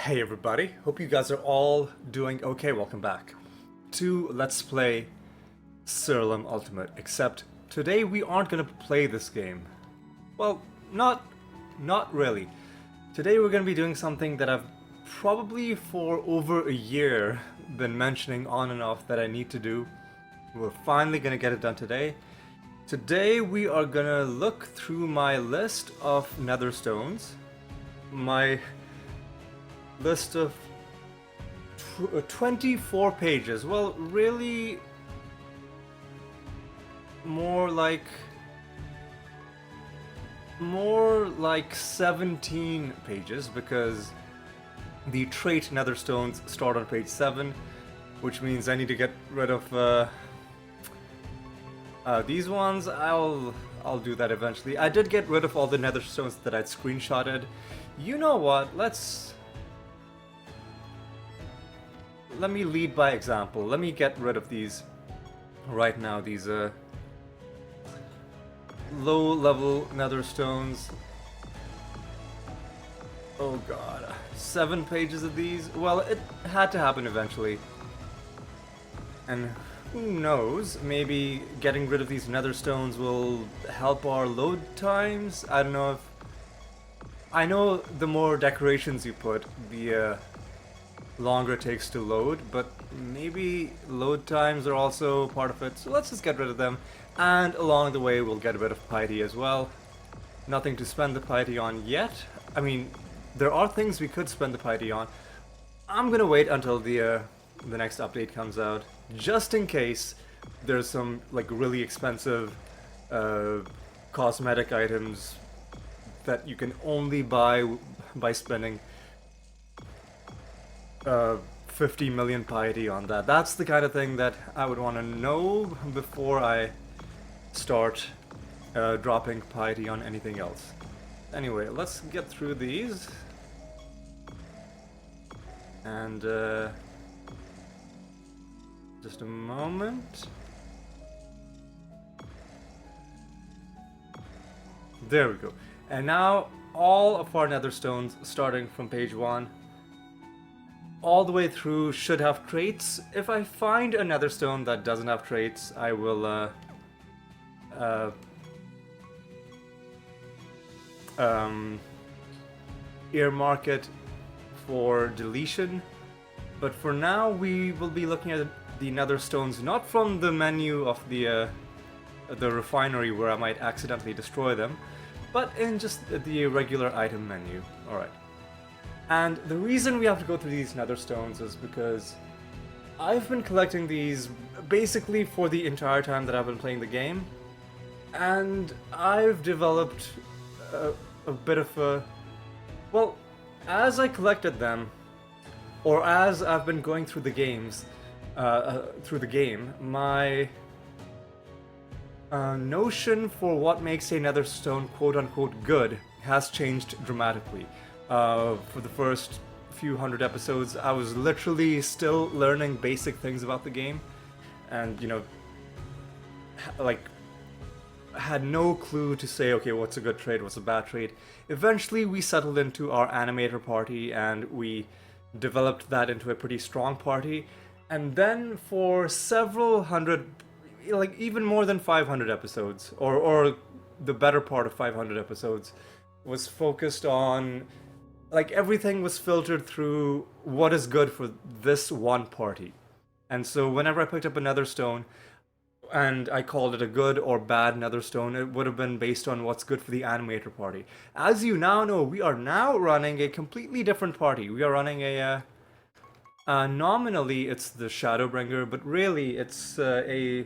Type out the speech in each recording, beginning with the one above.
Hey everybody, hope you guys are all doing okay. Welcome back to Let's Play Siralim Ultimate, except today we aren't gonna play this game. Well, not really. Today we're gonna be doing something that I've probably for over a year been mentioning on and off that I need to do. We're finally gonna get it done today. Today we are gonna look through my list of Nether Stones. My list of 24 pages. Well, really more like 17 pages, because the trait Nether Stones start on page 7, which means I need to get rid of these ones. I'll do that eventually. I did get rid of all the Nether Stones that I'd screenshotted. You know what? Let me lead by example. Let me get rid of these right now, these low-level Nether Stones. Oh god, 7 pages of these? Well, it had to happen eventually. And who knows, maybe getting rid of these Nether Stones will help our load times? I don't know if... I know the more decorations you put, the longer it takes to load, but maybe load times are also part of it, so let's just get rid of them. And along the way we'll get a bit of piety as well. Nothing to spend the piety on yet. I mean, there are things we could spend the piety on. I'm gonna wait until the next update comes out, just in case there's some like really expensive cosmetic items that you can only buy by spending 50 million piety on that. That's the kind of thing that I would want to know before I start dropping piety on anything else. Anyway, let's get through these. And just a moment. There we go. And now all of our Nether Stones, starting from page 1, all the way through, should have traits. If I find a Nether Stone that doesn't have traits, I will earmark it for deletion. But for now, we will be looking at the Nether Stones not from the menu of the refinery where I might accidentally destroy them, but in just the regular item menu. Alright. And the reason we have to go through these Nether Stones is because I've been collecting these basically for the entire time that I've been playing the game, and I've developed a bit of a... Well, as I collected them, or as I've been going through the games, my notion for what makes a Nether Stone quote-unquote good has changed dramatically. For the first few hundred episodes, I was literally still learning basic things about the game, and, you know, like, had no clue to say, okay, what's a good trade, what's a bad trade. Eventually, we settled into our animator party, and we developed that into a pretty strong party, and then for several hundred, like, even more than 500 episodes, or the better part of 500 episodes, was focused on... like, everything was filtered through what is good for this one party. And so whenever I picked up a Nether Stone, and I called it a good or bad Nether Stone, it would have been based on what's good for the animator party. As you now know, we are now running a completely different party. We are running a... nominally, it's the Shadowbringer, but really, it's a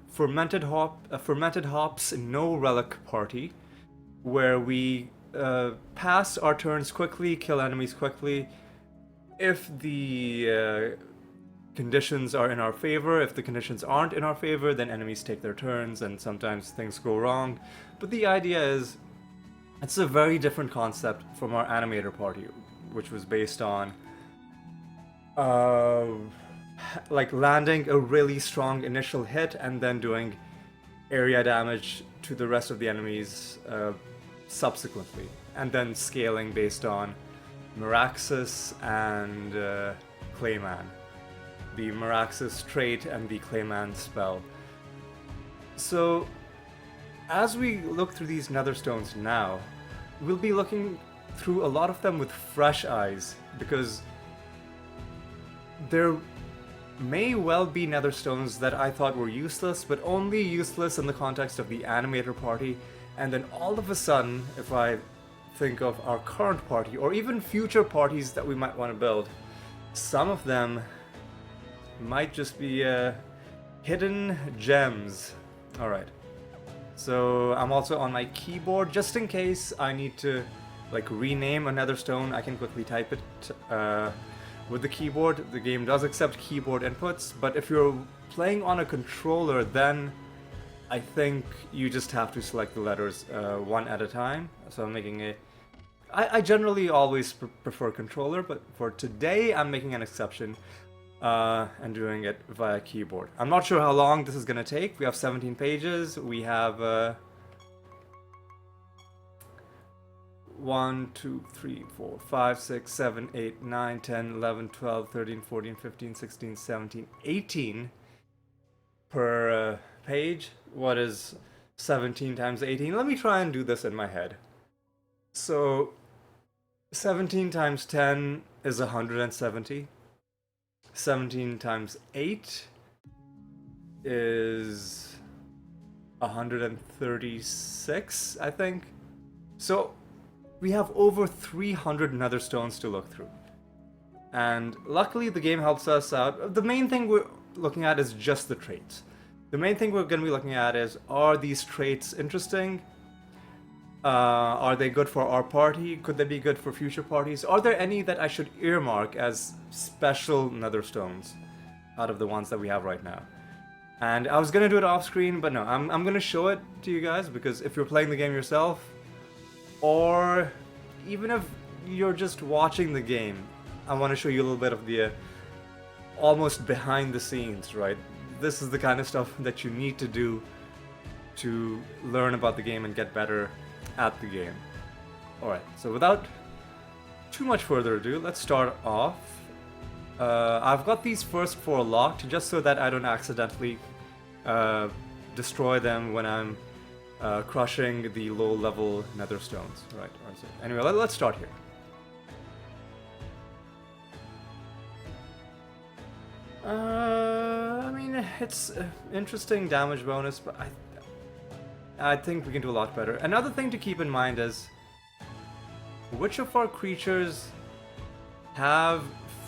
fermented hops, no relic party, where we pass our turns quickly, kill enemies quickly. If the conditions are in our favor, if the conditions aren't in our favor, then enemies take their turns, and sometimes things go wrong. But the idea is, it's a very different concept from our animator party, which was based on like landing a really strong initial hit and then doing area damage to the rest of the enemies subsequently, and then scaling based on Meraxus and Clayman. The Meraxus trait and the Clayman spell. So, as we look through these Nether Stones now, we'll be looking through a lot of them with fresh eyes, because there may well be Nether Stones that I thought were useless, but only useless in the context of the animator party, and then all of a sudden, if I think of our current party, or even future parties that we might want to build, some of them might just be hidden gems. Alright. So I'm also on my keyboard, just in case I need to like rename a Nether Stone, I can quickly type it with the keyboard. The game does accept keyboard inputs, but if you're playing on a controller, then I think you just have to select the letters one at a time. So I'm making a... I generally always prefer controller, but for today I'm making an exception and doing it via keyboard. I'm not sure how long this is going to take. We have 17 pages. We have 1, 2, 3, 4, 5, 6, 7, 8, 9, 10, 11, 12, 13, 14, 15, 16, 17, 18 per page. What is 17 times 18? Let me try and do this in my head. So 17 times 10 is 170. 17 times 8 is 136, I think. So we have over 300 Nether Stones to look through. And luckily the game helps us out. The main thing we're looking at is just the traits. The main thing we're going to be looking at is, are these traits interesting? Are they good for our party? Could they be good for future parties? Are there any that I should earmark as special Nether Stones out of the ones that we have right now? And I was going to do it off screen, but no, I'm going to show it to you guys, because if you're playing the game yourself, or even if you're just watching the game, I want to show you a little bit of the almost behind the scenes, right? This is the kind of stuff that you need to do to learn about the game and get better at the game. Alright, so without too much further ado, let's start off. I've got these first 4 locked just so that I don't accidentally destroy them when I'm crushing the low level Nether Stones. Right, so anyway, let's start here. I mean, it's interesting damage bonus, but I think we can do a lot better. Another thing to keep in mind is, which of our creatures have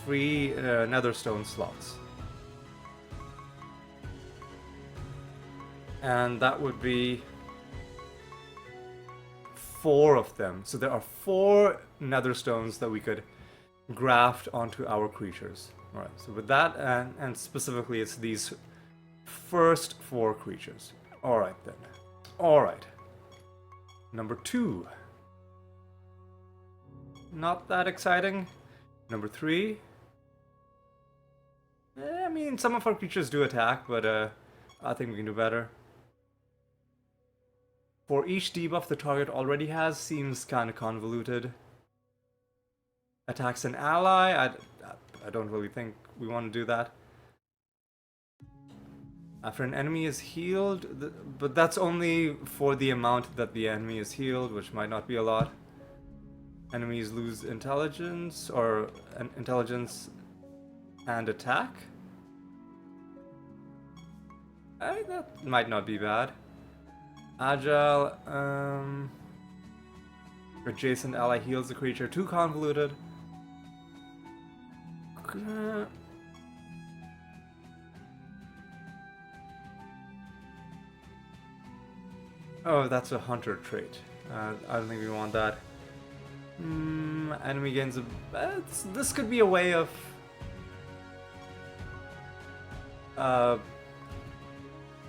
free Nether Stone slots? And that would be 4 of them. So there are 4 Nether Stones that we could graft onto our creatures. Alright, so with that, and specifically it's these first 4 creatures. Alright then. Alright. Number 2. Not that exciting. Number 3. I mean, some of our creatures do attack, but I think we can do better. For each debuff the target already has seems kind of convoluted. Attacks an ally, I don't really think we want to do that. After an enemy is healed, but that's only for the amount that the enemy is healed, which might not be a lot. Enemies lose intelligence, or intelligence and attack. That might not be bad. Agile, adjacent ally heals the creature. Too convoluted. Oh, that's a hunter trait. I don't think we want that. Enemy gains a... this could be a way of...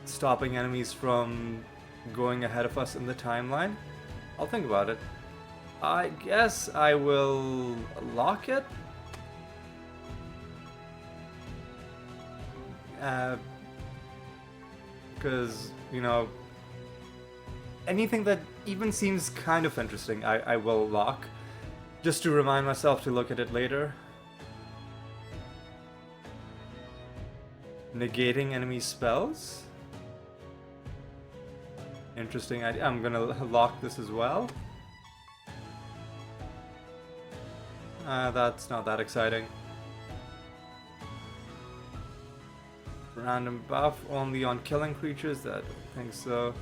stopping enemies from going ahead of us in the timeline. I'll think about it. I guess I will lock it. Because, you know, anything that even seems kind of interesting, I will lock. Just to remind myself to look at it later. Negating enemy spells. Interesting idea. I'm gonna lock this as well. That's not that exciting. Random buff only on killing creatures? I don't think so.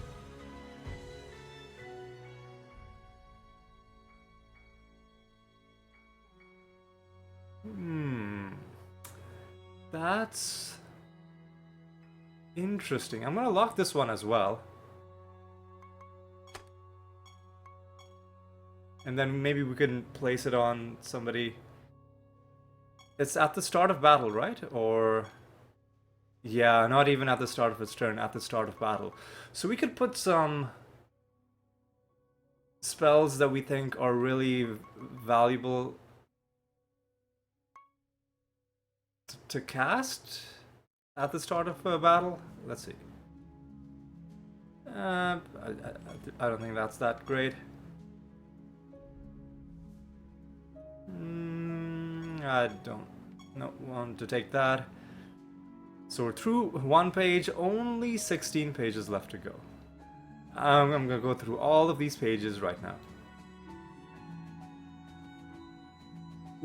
That's interesting. I'm gonna lock this one as well. And then maybe we can place it on somebody. It's at the start of battle, right? Or... yeah, not even at the start of its turn, at the start of battle. So we could put some spells that we think are really valuable to cast at the start of a battle. Let's see. I don't think that's that great. I don't want to take that. So we're through one page, only 16 pages left to go. I'm gonna go through all of these pages right now.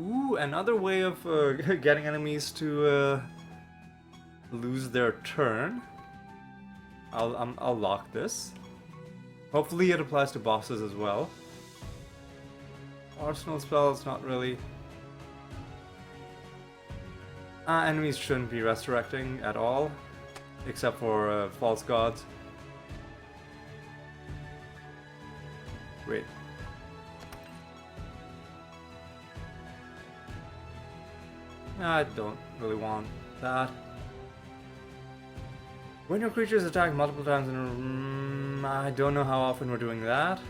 Ooh, another way of getting enemies to lose their turn. I'll lock this. Hopefully it applies to bosses as well. Arsenal spells, not really. Enemies shouldn't be resurrecting at all, except for false gods. Wait. I don't really want that. When your creatures attack multiple times in a... I don't know how often we're doing that.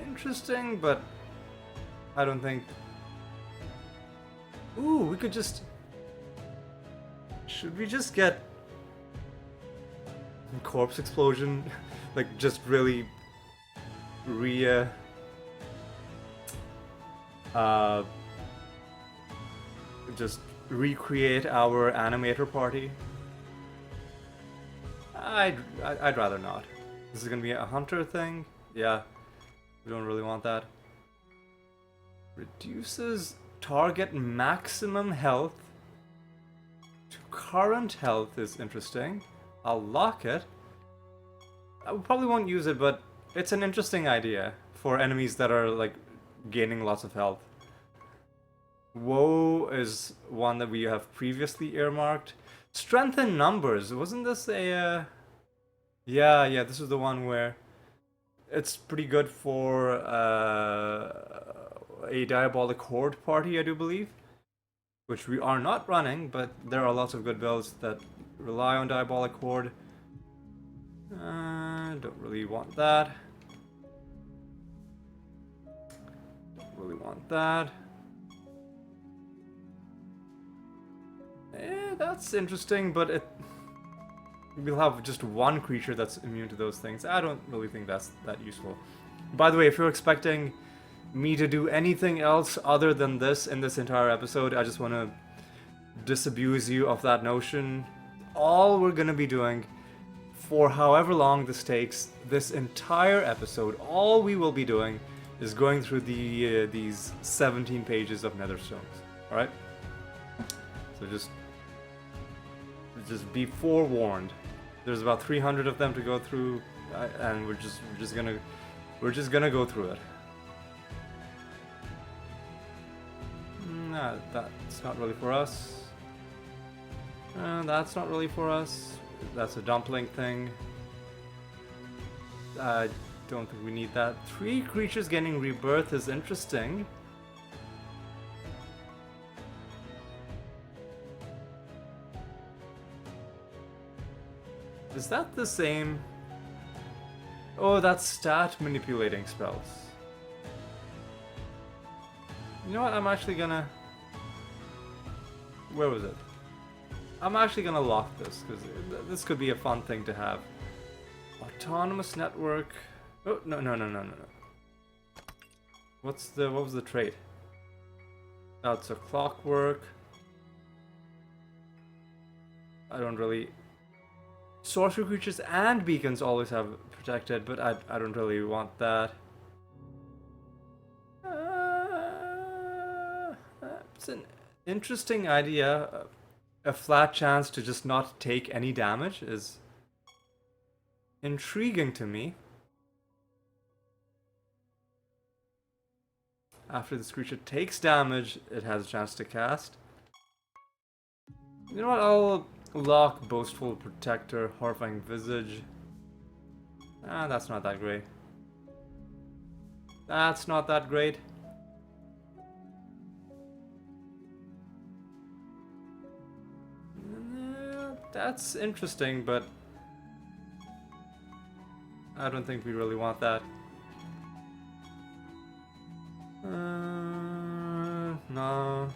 Interesting, but I don't think... Ooh, we could just... Should we just get... Corpse Explosion? Like, just really... just recreate our animator party? I'd rather not. This is gonna be a hunter thing? Yeah. We don't really want that. Reduces target maximum health to current health is interesting. I'll lock it. I probably won't use it, but it's an interesting idea for enemies that are like gaining lots of health. Woe is one that we have previously earmarked. Strength in numbers. Wasn't this a... Yeah, this was the one where it's pretty good for a Diabolic Horde party, I do believe. Which we are not running, but there are lots of good builds that rely on Diabolic Horde. Don't really want that. Don't really want that. That's interesting, but we'll have just one creature that's immune to those things. I don't really think that's that useful. By the way, if you're expecting me to do anything else other than this in this entire episode, I just want to disabuse you of that notion. All we're going to be doing for however long this takes, this entire episode, all we will be doing is going through these 17 pages of Nether Stones. Alright? So just be forewarned. There's about 300 of them to go through, and we're just gonna go through it. Nah, that's not really for us. That's not really for us. That's a dumpling thing. I don't think we need that. 3 creatures getting rebirth is interesting. Is that the same? Oh, that's stat manipulating spells. You know what? I'm actually gonna... Where was it? I'm actually gonna lock this, because this could be a fun thing to have. Autonomous network... Oh, no. What was the trait? That's a clockwork. I don't really. Sorcery creatures and beacons always have protected, but I don't really want that. It's an interesting idea. A flat chance to just not take any damage is intriguing to me. After this creature takes damage, it has a chance to cast. You know what? I'll lock Boastful Protector, Horrifying Visage. That's not that great. That's not that great. That's interesting, but I don't think we really want that. No.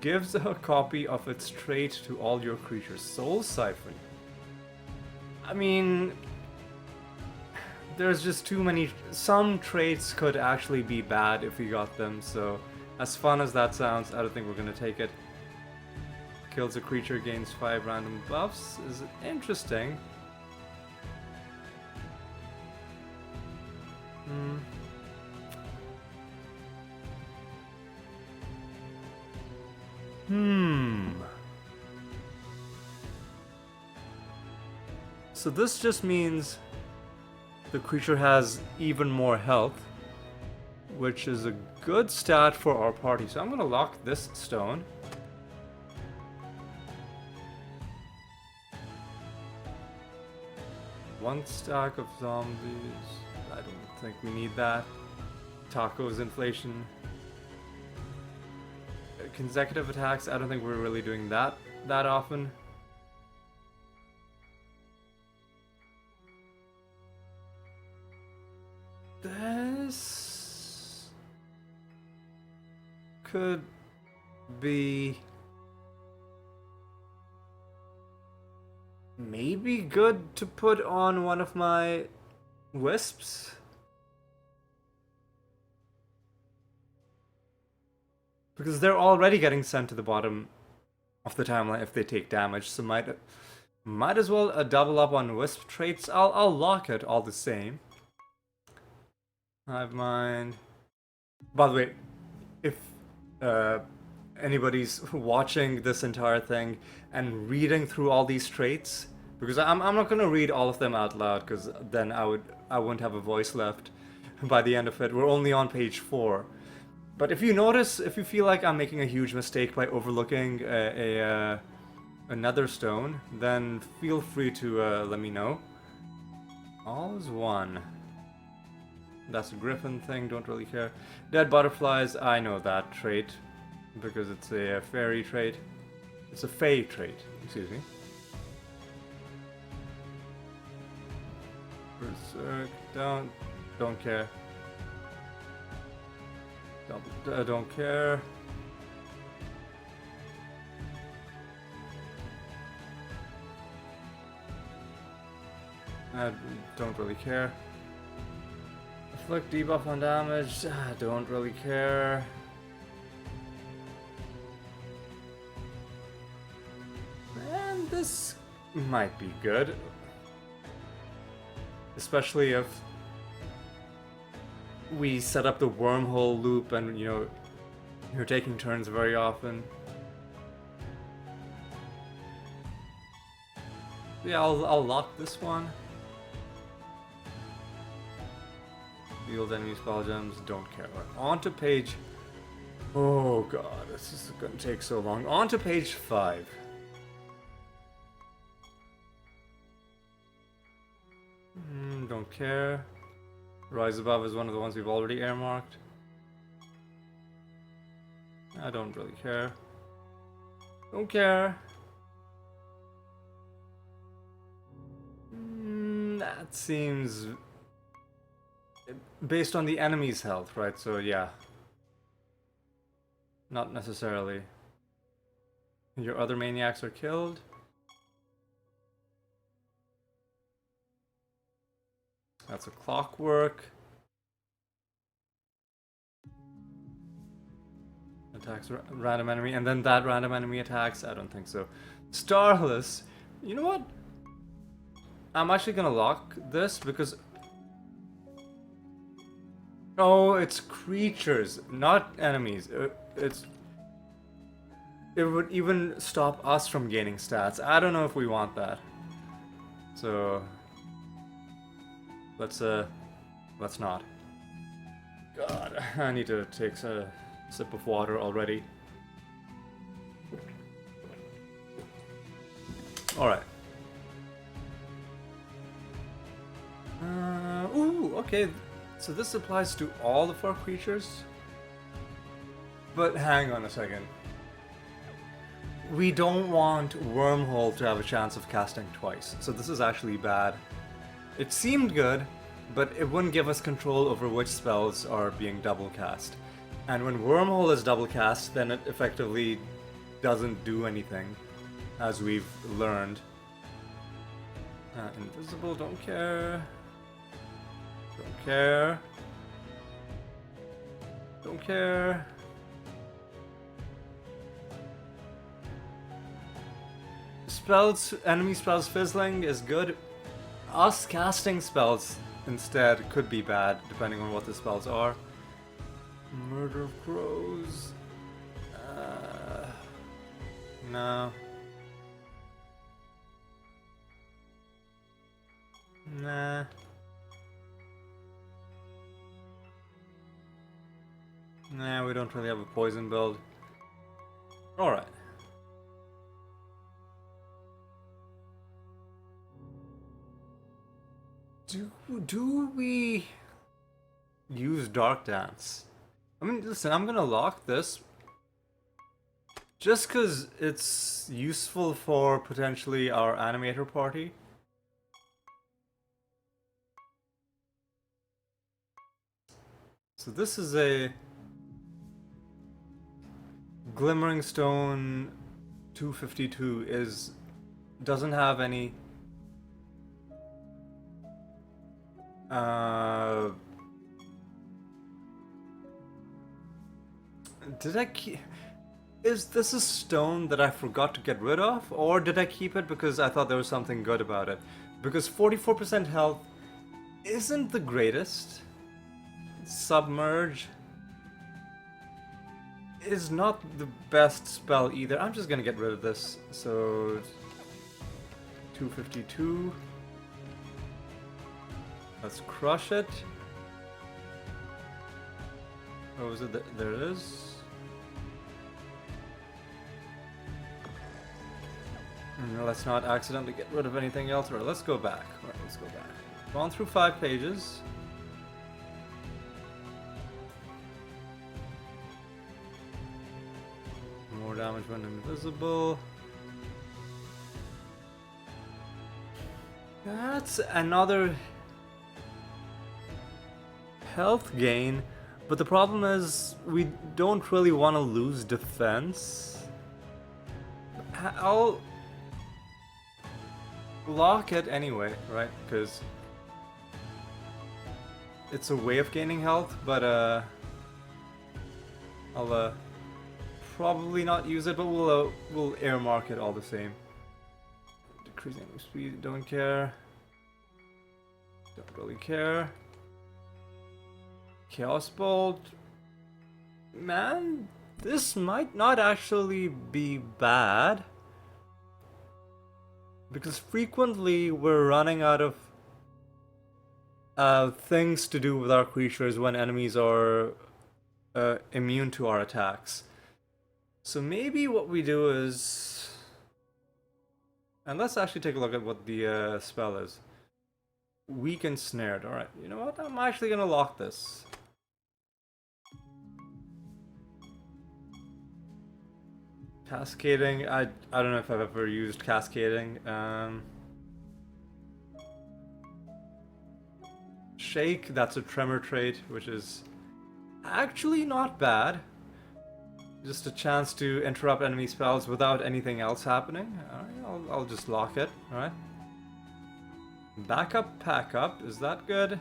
Gives a copy of its trait to all your creatures. Soul Siphon. I mean, there's just too many. Some traits could actually be bad if we got them, so as fun as that sounds, I don't think we're gonna take it. Kills a creature, gains 5 random buffs. Is interesting. So this just means the creature has even more health, which is a good stat for our party. So I'm gonna lock this stone. One stack of zombies. I don't think we need that. Tacos inflation. Consecutive attacks. I don't think we're really doing that often. This could be maybe good to put on one of my wisps. Because they're already getting sent to the bottom of the timeline if they take damage, so might as well double up on wisp traits. I'll lock it all the same. Hive mind. By the way, if anybody's watching this entire thing and reading through all these traits, because I'm not gonna read all of them out loud, because then I wouldn't have a voice left by the end of it. We're only on page 4. But if you notice, if you feel like I'm making a huge mistake by overlooking a Nether Stone, then feel free to let me know. All is one. That's a griffin thing, don't really care. Dead butterflies, I know that trait, because it's a fairy trait. It's a fae trait, excuse me. Berserk, don't care. Don't care. I don't really care. Afflict debuff on damage. Don't really care. And this might be good. Especially if we set up the wormhole loop and, you know, you're taking turns very often. Yeah, I'll lock this one. Field enemy spell gems, don't care. On to page... Oh god, this is gonna take so long. On to page 5. Don't care. Rise Above is one of the ones we've already earmarked. I don't really care. Don't care. That seems... based on the enemy's health, right? So yeah. Not necessarily. Your other maniacs are killed. That's a clockwork. Attacks random enemy, and then that random enemy attacks. I don't think so. Starless. You know what? I'm actually gonna lock this because. Oh, it's creatures, not enemies. It would even stop us from gaining stats. I don't know if we want that. So let's not. God, I need to take a sip of water already. Alright. Ooh, okay. So this applies to all of our creatures? But hang on a second. We don't want Wormhole to have a chance of casting twice. So this is actually bad. It seemed good, but it wouldn't give us control over which spells are being double cast. And when Wormhole is double cast, then it effectively doesn't do anything, as we've learned. Invisible, don't care. Don't care. Don't care. Spells, enemy spells fizzling is good. Us casting spells instead could be bad, depending on what the spells are. Murder of Crows. No. Nah. Nah, we don't really have a poison build. Alright. Do we use Dark Dance? I mean, listen, I'm gonna lock this just because it's useful for potentially our animator party. So this is a Glimmering Stone 252 doesn't have any did I keep... Is this a stone that I forgot to get rid of? Or did I keep it because I thought there was something good about it? Because 44% health isn't the greatest. Submerge is not the best spell either. I'm just gonna get rid of this. So 252. Let's crush it. Oh, is it? There it is. Let's not accidentally get rid of anything else. Alright, let's go back. Alright, let's go back. Gone through 5 pages. More damage when invisible. That's another health gain, but the problem is we don't really want to lose defense. I'll lock it anyway, right? Because it's a way of gaining health, but I'll probably not use it, but we'll earmark it all the same. Decreasing speed, don't care. Don't really care. Chaos Bolt. Man, this might not actually be bad. Because frequently we're running out of things to do with our creatures when enemies are immune to our attacks. So maybe what we do is... And let's actually take a look at what the spell is. Weak and snared. Alright, you know what? I'm actually gonna lock this. Cascading, I don't know if I've ever used cascading. Shake, that's a tremor trait, which is actually not bad. Just a chance to interrupt enemy spells without anything else happening. Alright, I'll just lock it, alright? Backup, pack up. Is that good?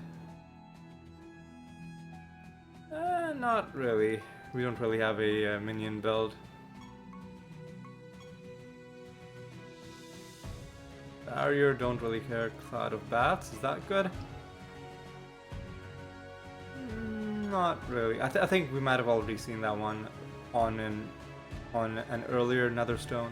Not really. We don't really have a minion build. Barrier, don't really care. Cloud of Bats, is that good? Not really. I think we might have already seen that one on an earlier Nether Stone.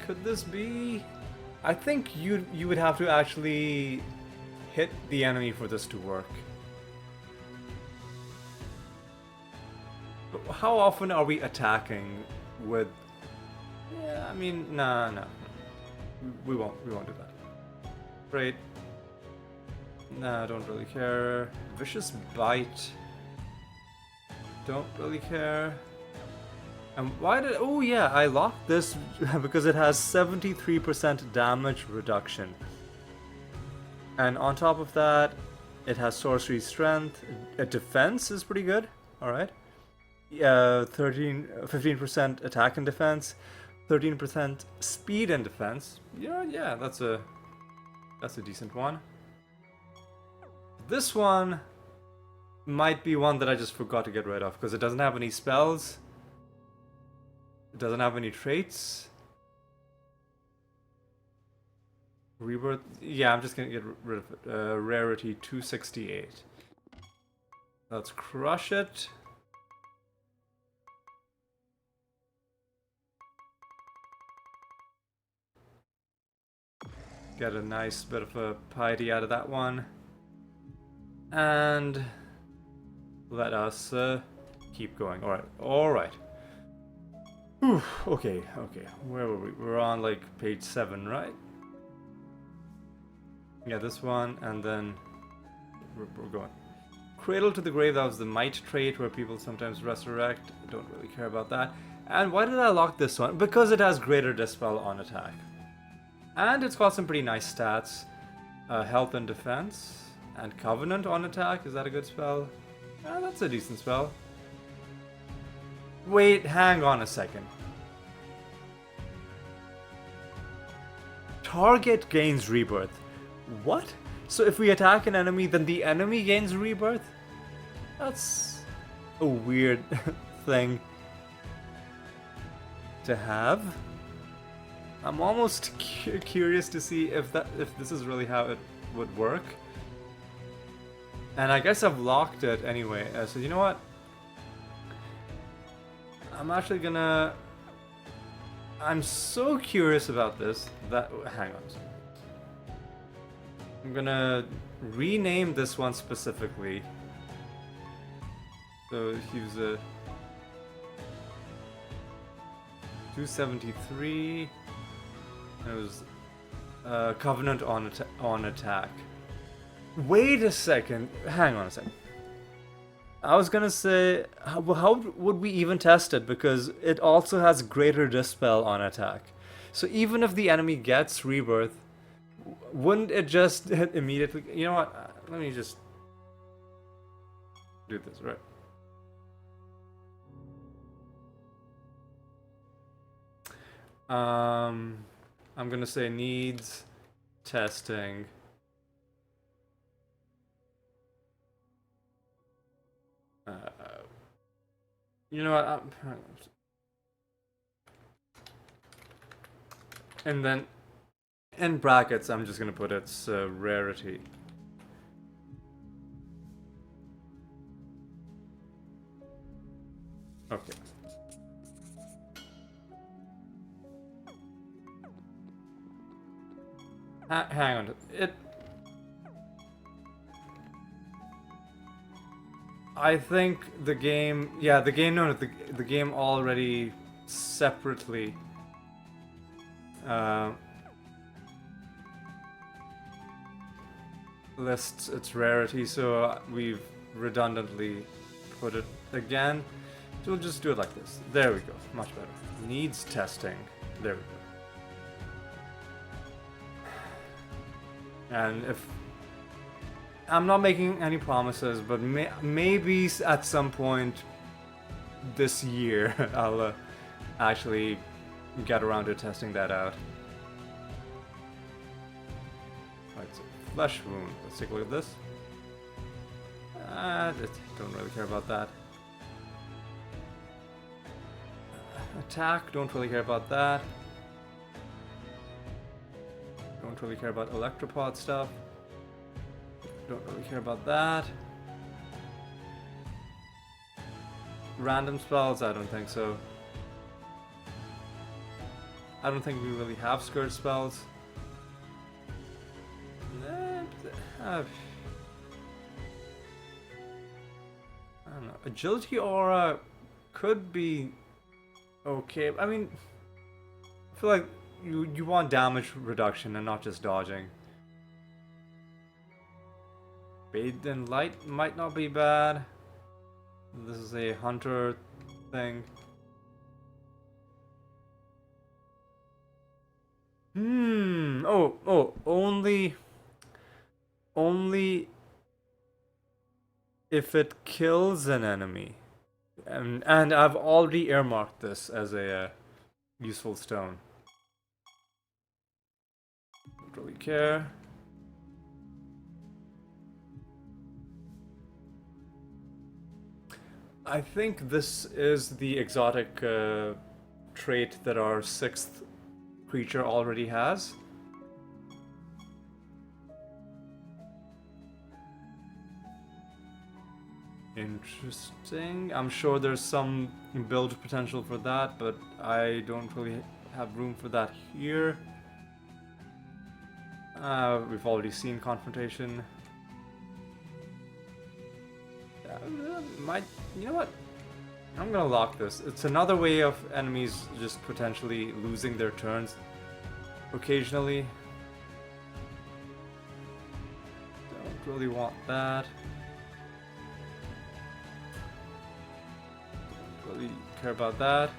Could this be? I think you would have to actually hit the enemy for this to work. But how often are we attacking with? Yeah, I mean, no. We won't do that. Great. Nah, don't really care. Vicious Bite. Don't really care. And why did... Oh yeah, I locked this because it has 73% damage reduction. And on top of that, it has sorcery strength. Defense is pretty good. Alright. 15% attack and defense. 13% speed and defense. Yeah, that's a decent one. This one might be one that I just forgot to get rid of because it doesn't have any spells. It doesn't have any traits. Rebirth. Yeah, I'm just gonna get rid of it. Rarity 268. Let's crush it. Get a nice bit of a piety out of that one. And let us keep going. Alright. Okay. Where were we? We're on like page 7, right? Yeah, this one, and then we're going. Cradle to the Grave, that was the might trait where people sometimes resurrect. Don't really care about that. And why did I lock this one? Because it has greater dispel on attack. And it's got some pretty nice stats. Health and defense. And Covenant on attack. Is that a good spell? That's a decent spell. Wait, hang on a second. Target gains rebirth. What? So if we attack an enemy, then the enemy gains rebirth? That's a weird thing to have. I'm almost curious to see if this is really how it would work. And I guess I've locked it anyway. So you know what? I'm actually gonna... I'm so curious about this that... Hang on a second. I'm gonna rename this one specifically. So use a... 273... It was... Covenant on attack. Wait a second. Hang on a second. I was gonna say, how would we even test it? Because it also has greater dispel on attack. So even if the enemy gets rebirth, wouldn't it just hit immediately? You know what? Let me just do this, right? I'm gonna say needs testing. You know what? And then in brackets, I'm just gonna put its rarity. Okay. Hang on. I think the game... Yeah, the game already separately... lists its rarity, so we've redundantly put it again. So we'll just do it like this. There we go. Much better. Needs testing. There we go. And if... I'm not making any promises, but maybe at some point this year I'll actually get around to testing that out. Right, so flesh wound. Let's take a look at this. Don't really care about that. Attack, don't really care about that. Don't really care about electropod stuff. Don't really care about that. Random spells, I don't think so. I don't think we really have skirt spells. I don't know. Agility aura could be okay. I mean, I feel like you want damage reduction and not just dodging. Bathed in light might not be bad. This is a hunter thing. Oh, only if it kills an enemy. And I've already earmarked this as a useful stone. Don't really care. I think this is the exotic trait that our 6th creature already has. Interesting. I'm sure there's some build potential for that, but I don't really have room for that here. We've already seen confrontation. You know what? I'm gonna lock this. It's another way of enemies just potentially losing their turns occasionally. Don't really want that. Don't really care about that.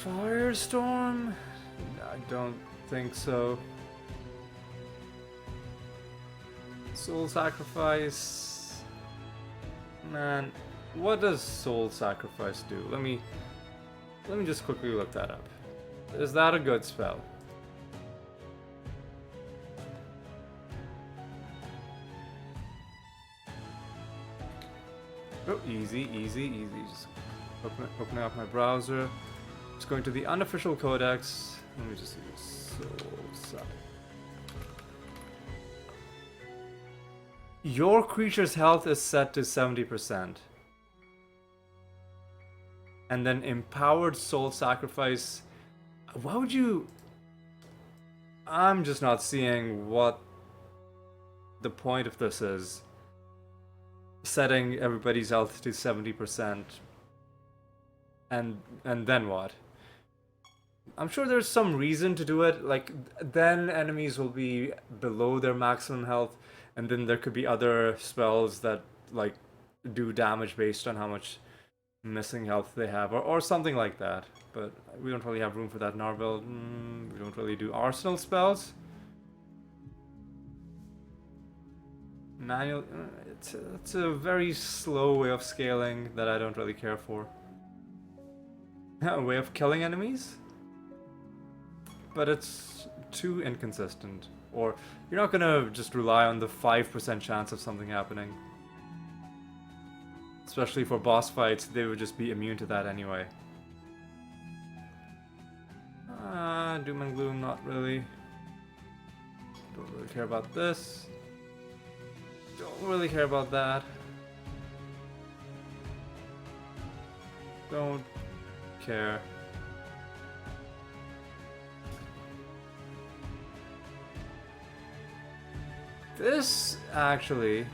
Firestorm? I don't think so. Soul Sacrifice. Man, what does Soul Sacrifice do? Let me just quickly look that up. Is that a good spell? Oh, easy. Just opening up my browser. Just going to the unofficial codex. Let me just use Soul Sacrifice. Your creature's health is set to 70%. And then Empowered Soul Sacrifice. Why would you... I'm just not seeing what the point of this is. Setting everybody's health to 70%. And then what? I'm sure there's some reason to do it. Like, then enemies will be below their maximum health. And then there could be other spells that, like, do damage based on how much missing health they have, or something like that. But we don't really have room for that in our build. We don't really do arsenal spells. Manual, it's a very slow way of scaling that I don't really care for. A way of killing enemies? But it's too inconsistent. Or you're not gonna just rely on the 5% chance of something happening. Especially for boss fights, they would just be immune to that anyway. Doom and Gloom, not really. Don't really care about this. Don't really care about that. Don't care. This actually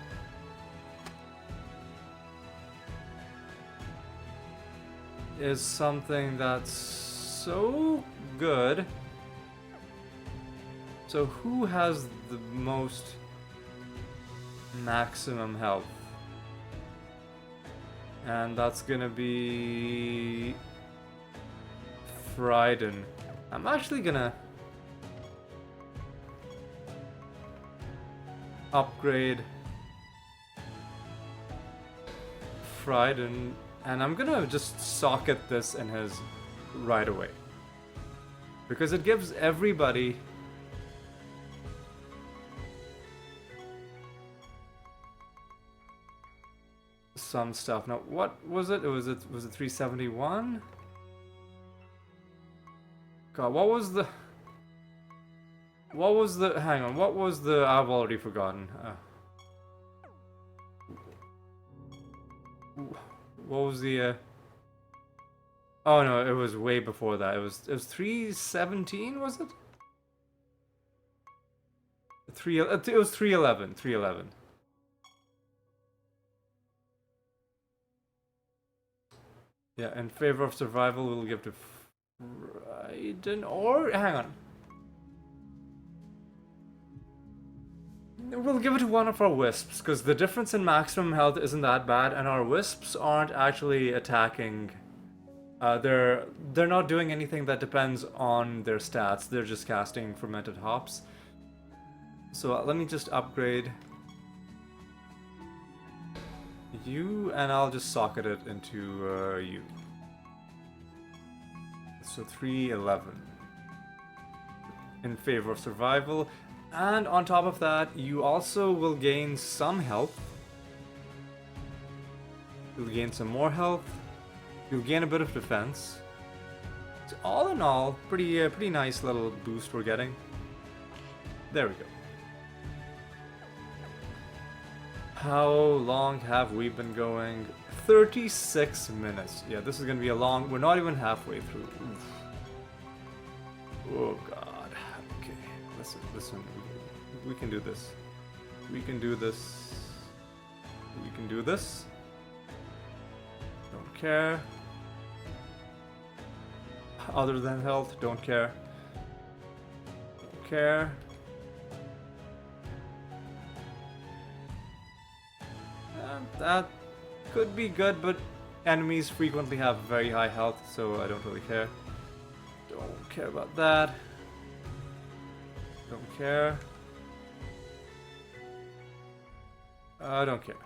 is something that's so good. So who has the most maximum health? And that's gonna be Frieden. I'm actually gonna upgrade fried, and I'm gonna just socket this in his right away. Because it gives everybody some stuff. Now, what was it? Was it 371? God, what was the... hang on, what was the... I've already forgotten. What was the... Oh no, it was way before that. It was 317, was it? It was 311. 311. Yeah, in favor of survival, we'll give to Raiden, or hang on. We'll give it to one of our wisps, because the difference in maximum health isn't that bad, and our wisps aren't actually attacking. They're not doing anything that depends on their stats. They're just casting fermented hops. So let me just upgrade you, and I'll just socket it into you. So 311 in favor of survival. And on top of that, you also will gain some health. You'll gain some more health. You'll gain a bit of defense. So all in all, pretty nice little boost we're getting. There we go. How long have we been going? 36 minutes. Yeah, this is gonna be a long... We're not even halfway through. Oof. Oh god. Okay, listen. We can do this. We can do this. We can do this. Don't care. Other than health, don't care. Don't care. That could be good, but enemies frequently have very high health, so I don't really care. Don't care about that. Don't care. I don't care.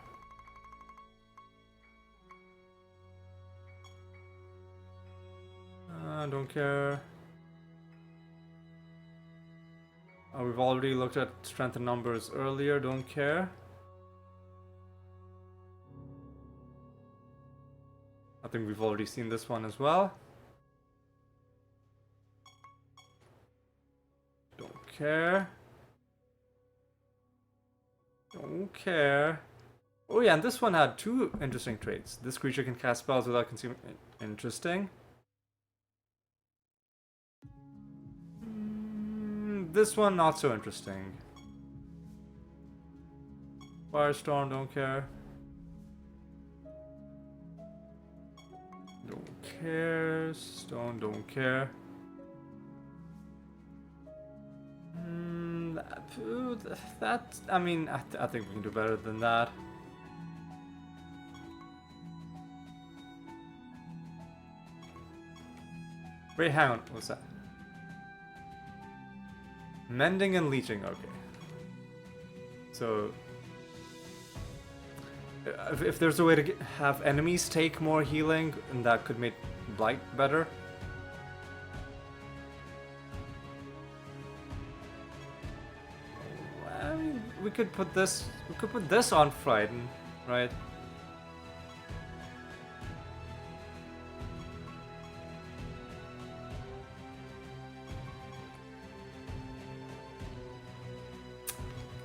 Don't care. We've already looked at strength and numbers earlier. Don't care. I think we've already seen this one as well. Don't care. Don't care. Oh yeah, and this one had two interesting traits. This creature can cast spells without consuming... Interesting. This one not so interesting. Firestorm, don't care. Don't care. Stone, don't care. That, I mean, I think we can do better than that. Wait, hang on, what's that? Mending and leeching, okay. So, if there's a way to have enemies take more healing, and that could make Blight better. I mean, we could put this on Frieden, right?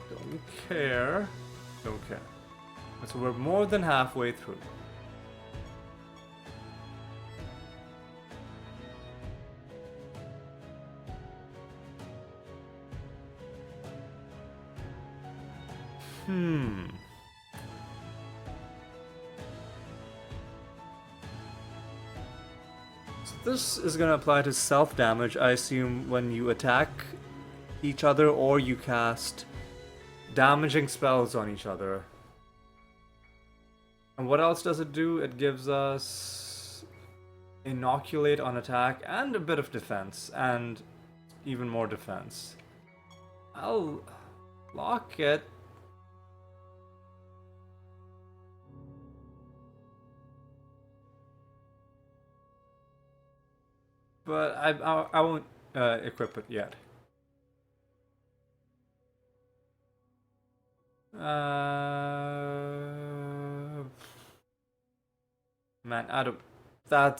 Don't care. Don't care. So we're more than halfway through. So this is going to apply to self-damage, I assume, when you attack each other or you cast damaging spells on each other. And what else does it do? It gives us inoculate on attack and a bit of defense, and even more defense. I'll lock it. but I won't equip it yet. Man, I don't. That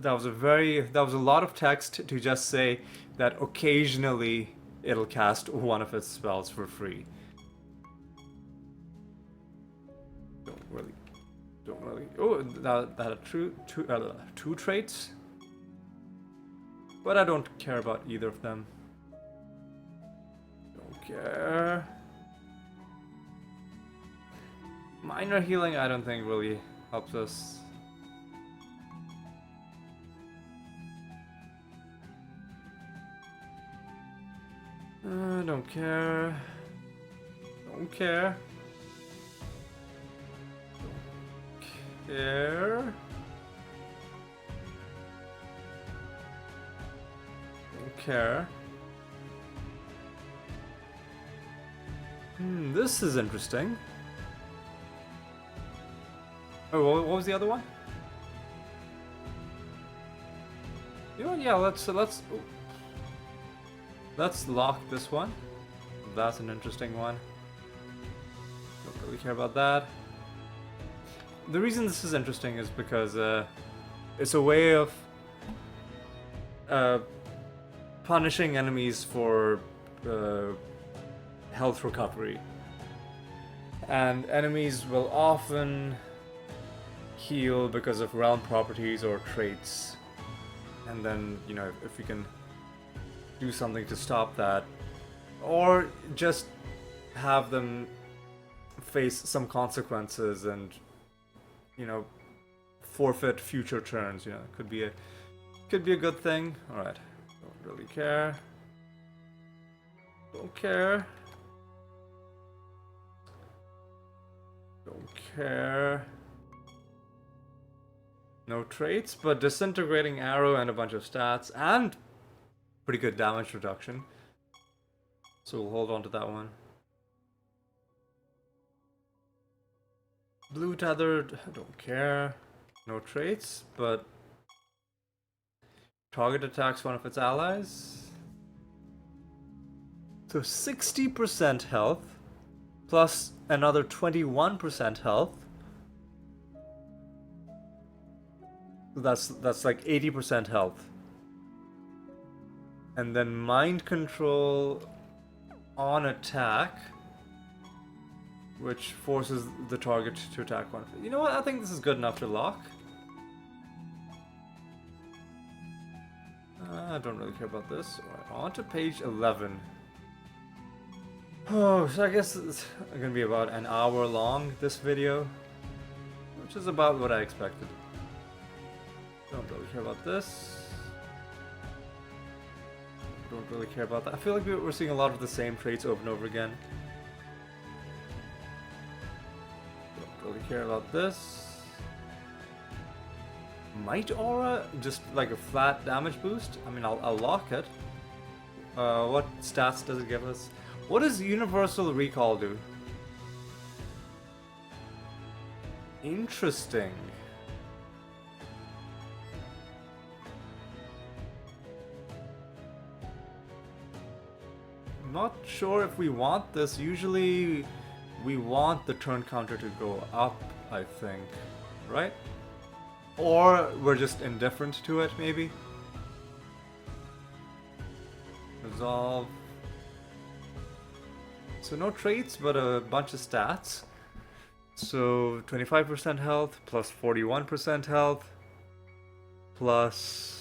was a lot of text to just say that occasionally it'll cast one of its spells for free. Don't really. Oh, that had two traits, but I don't care about either of them. Don't care. Minor healing, I don't think really helps us. Don't care. Don't care. Don't care. Don't care. This is interesting. Oh, what was the other one? You know what? Yeah, let's lock this one. That's an interesting one. Don't really care about that. The reason this is interesting is because it's a way of punishing enemies for health recovery. And enemies will often heal because of realm properties or traits. And then, you know, if you can do something to stop that, or just have them face some consequences and, you know, forfeit future turns, you know, could be a good thing. All right, don't really care. Don't care. Don't care. No traits, but disintegrating arrow and a bunch of stats and pretty good damage reduction. So we'll hold on to that one. Blue tethered, I don't care. No traits, but target attacks one of its allies. So 60% health plus another 21% health. That's like 80% health. And then mind control on attack, which forces the target to attack one. You know what? I think this is good enough to lock. I don't really care about this. Alright, on to page 11. Oh, so I guess it's gonna be about an hour long, this video, which is about what I expected. Don't really care about this. Don't really care about that. I feel like we're seeing a lot of the same traits over and over again. Don't really care about this. Might Aura, just like a flat damage boost. I mean, I'll lock it. What stats does it give us? What does Universal Recall do? Interesting. Not sure if we want this. Usually we want the turn counter to go up, I think. Right? Or we're just indifferent to it, maybe? Resolve. So no traits, but a bunch of stats. So 25% health, plus 41% health, plus...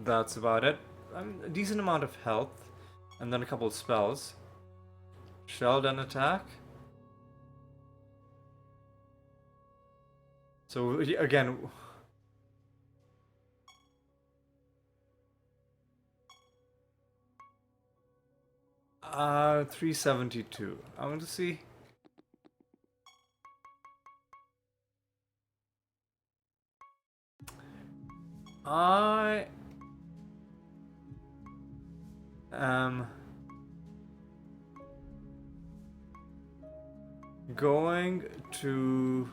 That's about it. A decent amount of health, and then a couple of spells. Shelled and attack. So again... 372. I want to see. I am going to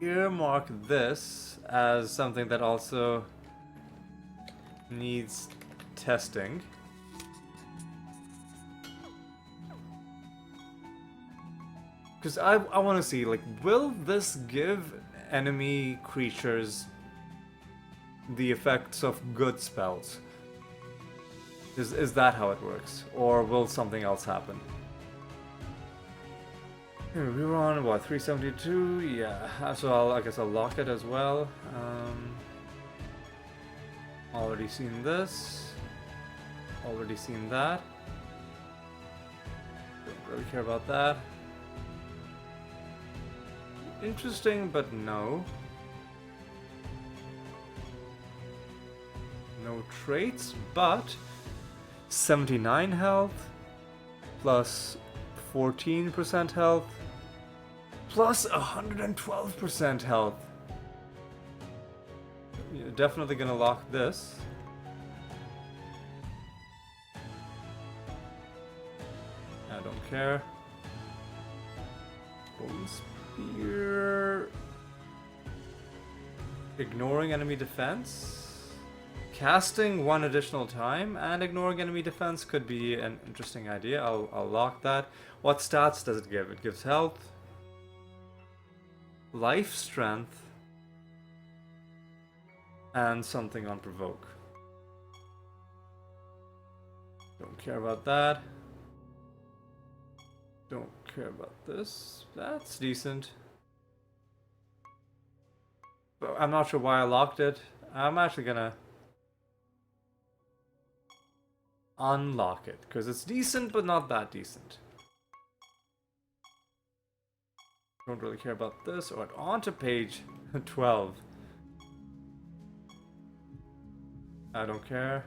earmark this as something that also needs testing. Because I want to see, like, will this give enemy creatures the effects of good spells? Is that how it works? Or will something else happen? We were on, what, 372? Yeah, so I guess I'll lock it as well. Already seen this. Already seen that. Don't really care about that. Interesting, but no. No traits, but 79 health, plus 14% health, plus 112% health. You're definitely gonna lock this. I don't care. Bone Spear. Ignoring enemy defense. Casting one additional time and ignoring enemy defense could be an interesting idea. I'll lock that. What stats does it give? It gives health, life, strength, and something on provoke. Don't care about that. Don't care about this. That's decent. But I'm not sure why I locked it. I'm actually gonna unlock it because it's decent but not that decent. Don't really care about this. Alright, on to page 12. I don't care.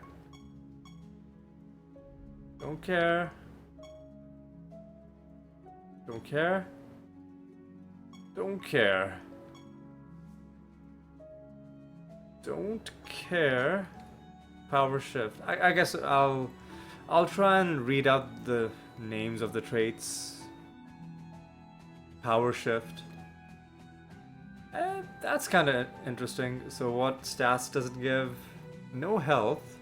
Don't care. Don't care. Don't care. Don't care. Power shift. I guess I'll try and read out the names of the traits. Power shift. That's kind of interesting. So what stats does it give? No health.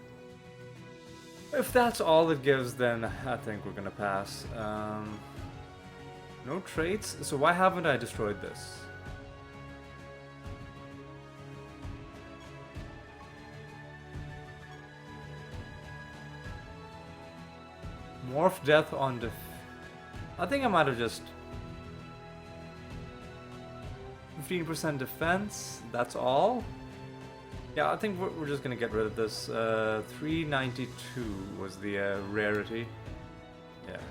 If that's all it gives, then I think we're gonna pass. No traits. So why haven't I destroyed this? Morph death on I think I might have just 15% defense. That's all. Yeah, I think we're just gonna get rid of this. 392 was the rarity. Yeah.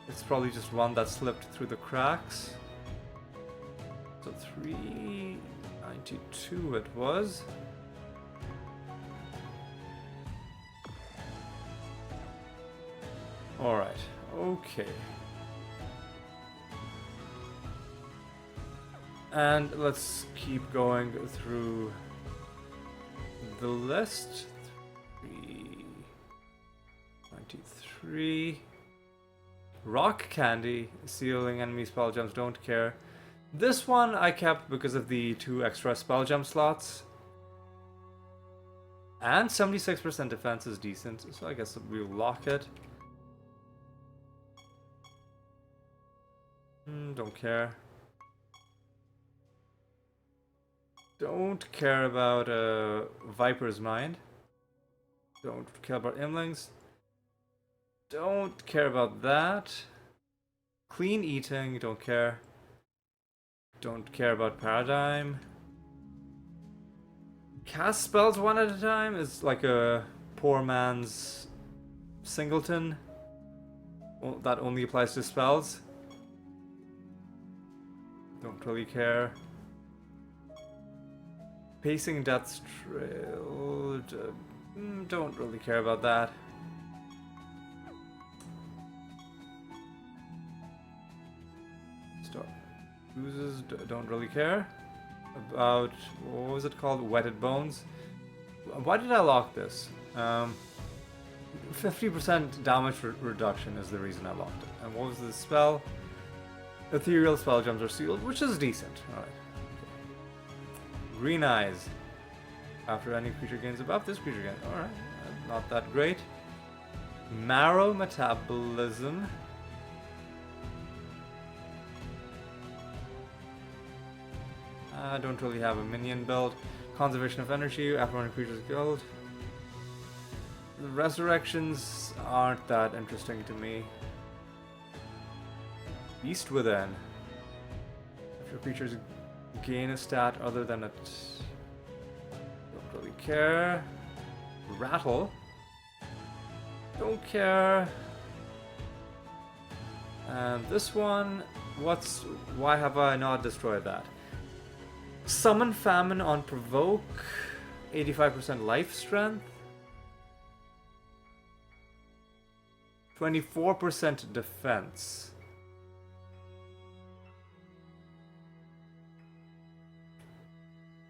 It's probably just one that slipped through the cracks. So 392 it was. Alright, okay. And let's keep going through the list. 393. Rock Candy, sealing enemy spell gems, don't care. This one I kept because of the 2 extra spell gem slots. And 76% defense is decent, so I guess we'll lock it. Don't care. Don't care about Viper's Mind. Don't care about Imlings. Don't care about that. Clean Eating, don't care. Don't care about Paradigm. Cast spells one at a time is like a poor man's singleton. That only applies to spells. Don't really care. Pacing Death's Trail. Don't really care about that. Stop. Oozes, don't really care. About, what was it called? Wetted Bones. Why did I lock this? 50% damage reduction is the reason I locked it. And what was the spell? Ethereal spell gems are sealed, which is decent. Alright. Green eyes. After any creature gains a buff, this creature gains. Alright. Not that great. Marrow metabolism. I don't really have a minion build. Conservation of energy after one creature is killed. The resurrections aren't that interesting to me. Beast Within. If your creatures gain a stat other than it. Don't really care. Rattle. Don't care. And this one, why have I not destroyed that? Summon Famine on Provoke, 85% life strength, 24% defense.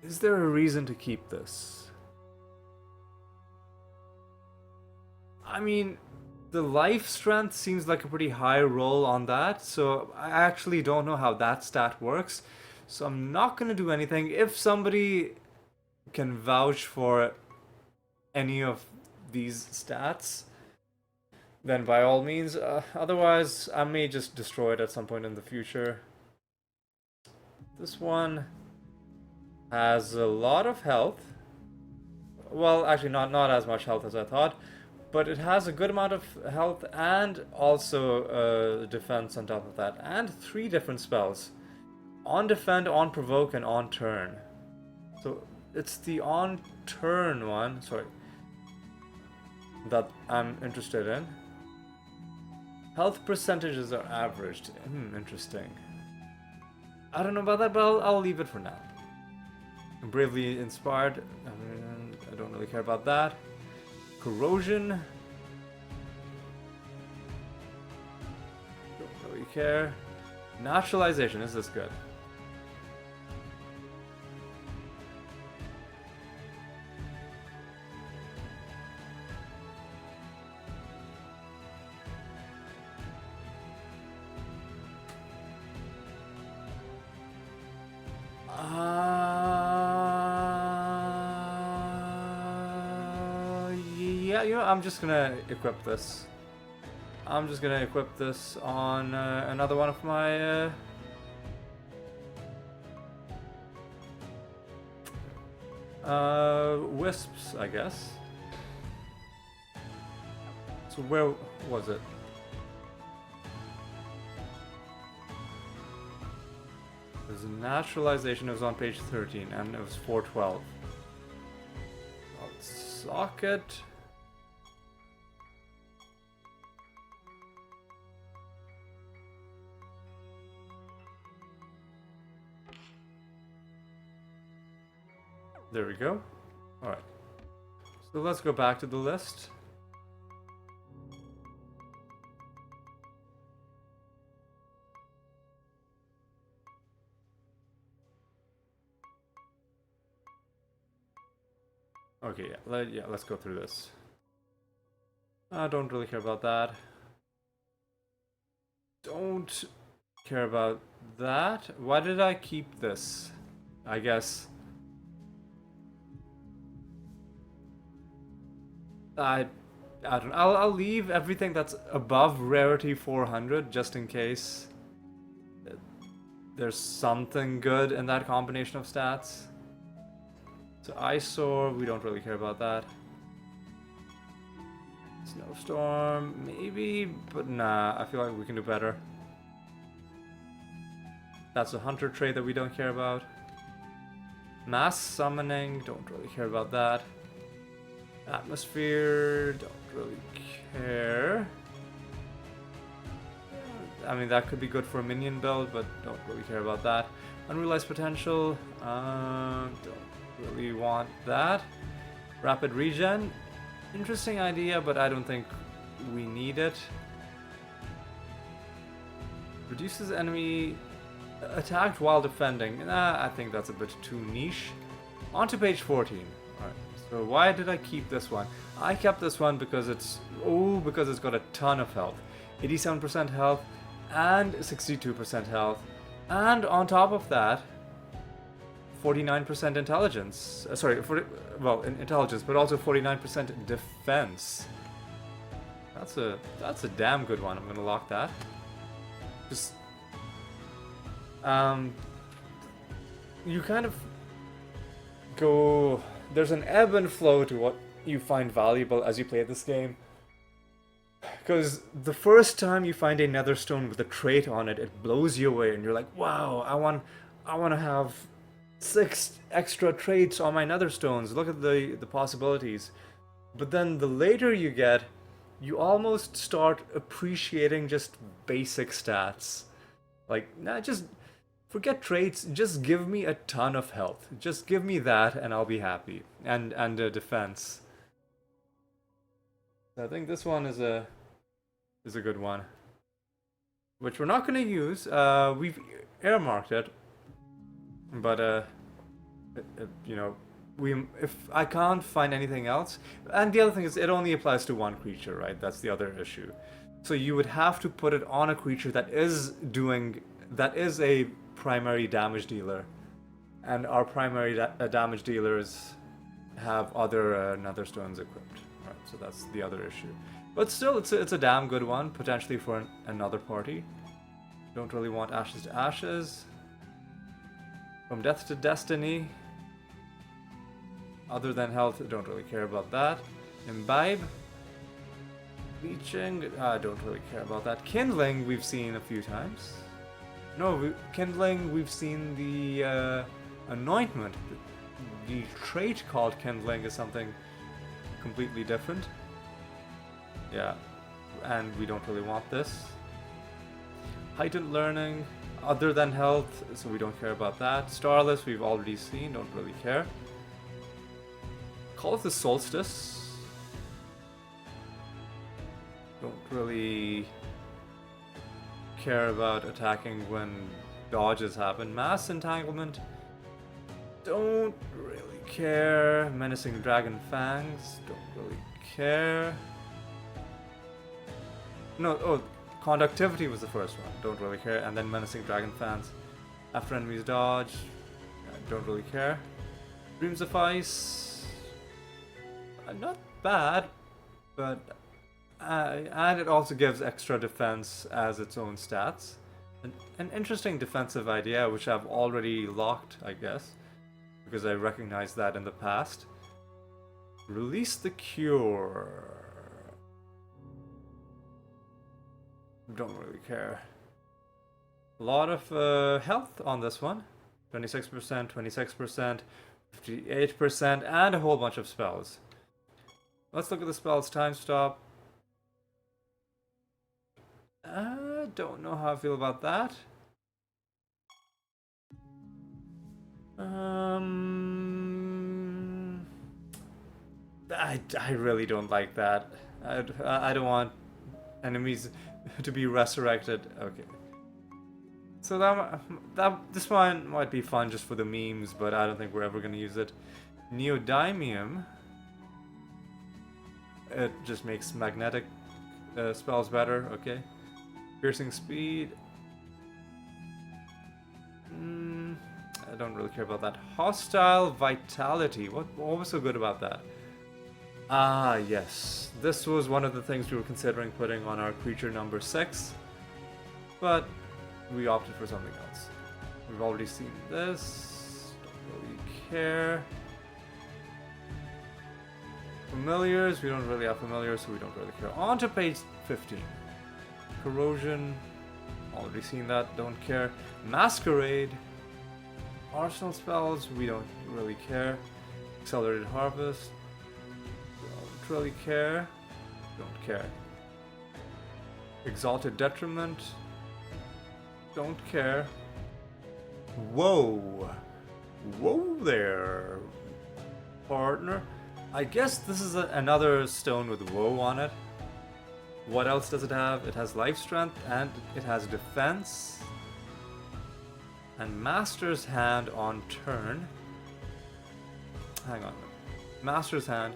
Is there a reason to keep this? I mean, the life strength seems like a pretty high roll on that, so I actually don't know how that stat works. So I'm not going to do anything. If somebody can vouch for any of these stats, then by all means. Otherwise, I may just destroy it at some point in the future. This one has a lot of health. Well, actually not as much health as I thought. But it has a good amount of health and also defense on top of that. And 3 different spells. On defend, on provoke, and on turn. So it's the on turn one, that I'm interested in. Health percentages are averaged. Interesting. I don't know about that, but I'll leave it for now. Bravely Inspired. I don't really care about that. Corrosion. Don't really care. Naturalization. Is this good? Yeah, you know, I'm just gonna equip this. I'm just gonna equip this on another one of my wisps, I guess. So where was it? There's a naturalization. It was on page 13, and it was 412. Socket. There we go. Alright. So let's go back to the list. Okay, let's go through this. I don't really care about that. Don't care about that. Why did I keep this? I guess I don't know. I'll leave everything that's above rarity 400 just in case there's something good in that combination of stats. So Eyesore, we don't really care about that. Snowstorm, maybe, but nah, I feel like we can do better. That's a hunter trait that we don't care about. Mass summoning, don't really care about that. Atmosphere, don't really care. I mean, that could be good for a minion build, but don't really care about that. Unrealized potential, don't really want that. Rapid regen, interesting idea, but I don't think we need it. Reduces enemy attacked while defending. Nah, I think that's a bit too niche. On to page 14. Alright, so why did I keep this one? I kept this one because it's got a ton of health. 87% health, and 62% health. And on top of that, 49% intelligence. Intelligence, but also 49% defense. That's a damn good one. I'm gonna lock that. Just you kind of go. There's an ebb and flow to what you find valuable as you play this game. Because the first time you find a Nether Stone with a trait on it, it blows you away, and you're like, "Wow, I want to have 6 extra traits on my Nether Stones. Look at the possibilities." But then the later you get, you almost start appreciating just basic stats. Like, nah, just forget traits. Just give me a ton of health. Just give me that, and I'll be happy. And defense. I think this one is a good one, which we're not going to use. We've earmarked it, but you know, if I can't find anything else, and the other thing is it only applies to one creature, right? That's the other issue. So you would have to put it on a creature that is a primary damage dealer, and our primary damage dealers have other Nether Stones equipped. Right, so that's the other issue. But still, it's a damn good one, potentially for another party. Don't really want Ashes to Ashes. From Death to Destiny. Other than health, don't really care about that. Imbibe. Leeching, I don't really care about that. Kindling, we've seen a few times. No, Kindling, we've seen the Anointment. The trait called Kindling is something completely different. Yeah, and we don't really want this. Heightened Learning, other than health, so we don't care about that. Starless, we've already seen, don't really care. Call of the Solstice. Don't really care about attacking when dodges happen. Mass Entanglement. Don't really care. Menacing Dragon Fangs. Don't really care. No, oh, Conductivity was the first one. Don't really care. And then Menacing Dragon Fangs. After enemies dodge. Don't really care. Dreams of Ice. Not bad, but and it also gives extra defense as its own stats. An interesting defensive idea, which I've already locked, I guess, because I recognized that in the past. Release the Cure. Don't really care. A lot of health on this one. 26%, 26%, 58%, and a whole bunch of spells. Let's look at the spells. Time Stop. I don't know how I feel about that. I really don't like that. I don't want enemies to be resurrected. Okay. So this one might be fun just for the memes, but I don't think we're ever gonna use it. Neodymium. It just makes magnetic spells better. Okay. Piercing Speed. I don't really care about that. Hostile Vitality. What was so good about that? Ah, yes. This was one of the things we were considering putting on our creature number 6. But we opted for something else. We've already seen this. Don't really care. Familiars. We don't really have familiars, so we don't really care. On to page 15. Corrosion. Already seen that. Don't care. Masquerade. Arsenal spells. We don't really care. Accelerated Harvest. Don't really care. Don't care. Exalted Detriment. Don't care. Whoa. Whoa there, partner. I guess this is another stone with woe on it. What else does it have? It has life strength and it has defense. And Master's Hand on turn. Hang on. Master's Hand.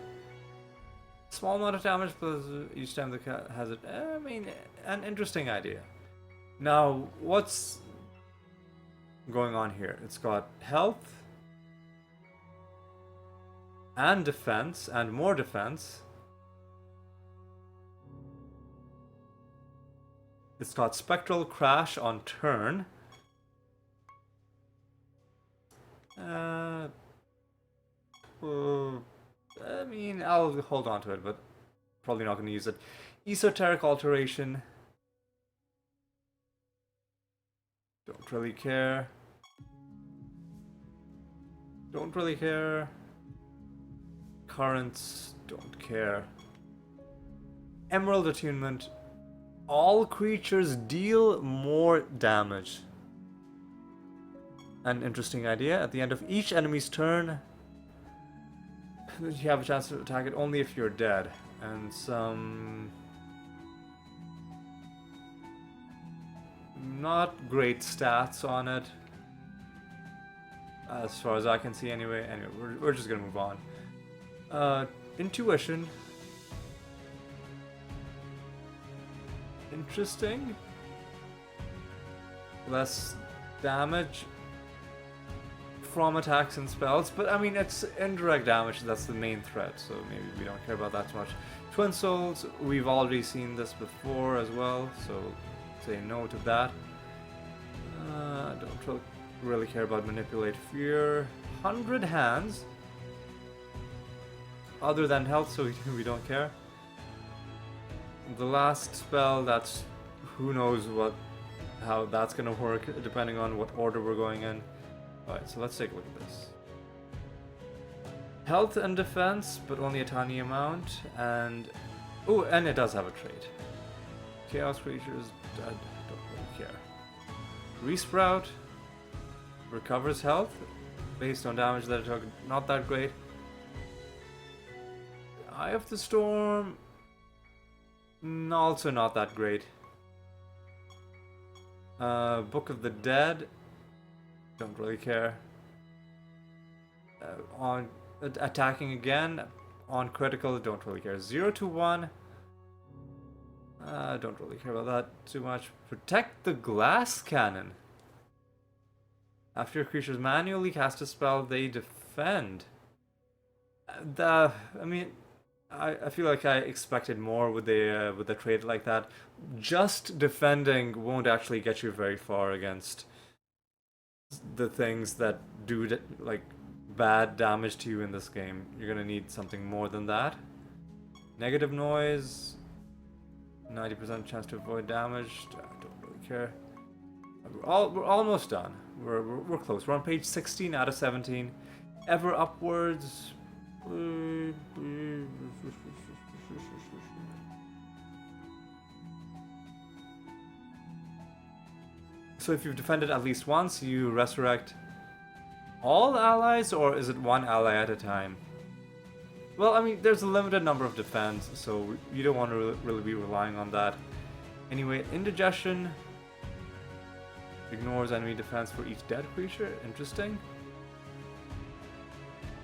Small amount of damage plus each time the cat has it. I mean, an interesting idea. Now, what's going on here? It's got health and defense and more defense. It's got spectral crash on turn. I mean, I'll hold on to it, but probably not going to use it. Esoteric alteration. Don't really care. Don't really care. Currents. Don't care. Emerald attunement. All creatures deal more damage. An interesting idea. At the end of each enemy's turn, you have a chance to attack it only if you're dead. And some not great stats on it, as far as I can see anyway. Anyway, we're just gonna move on. Intuition. Interesting. Less damage from attacks and spells, but I mean, it's indirect damage, that's the main threat, so maybe we don't care about that too much. Twin Souls, we've already seen this before as well, so say no to that. Don't really care about Manipulate Fear. 100 hands. Other than health, so we don't care. The last spell, that's who knows how that's gonna work, depending on what order we're going in. Alright, so let's take a look at this. Health and defense, but only a tiny amount, and... oh, and it does have a trait. Chaos creatures, dead, don't really care. Resprout, recovers health, based on damage that it took, not that great. Eye of the Storm, also not that great. Book of the Dead, don't really care. On attacking again, on critical, don't really care. 0 to 1, don't really care about that too much. Protect the Glass Cannon. After your creatures manually cast a spell, they defend. I mean, I feel like I expected more with a trait like that. Just defending won't actually get you very far against the things that do like bad damage to you in this game. You're gonna need something more than that. Negative noise, 90% chance to avoid damage. I don't really care. We're almost done. We're close. We're on page 16 out of 17. Ever upwards. So if you've defended at least once, you resurrect all allies, or is it one ally at a time? Well, I mean, there's a limited number of defense, so you don't want to really be relying on that. Anyway, indigestion ignores enemy defense for each dead creature. Interesting.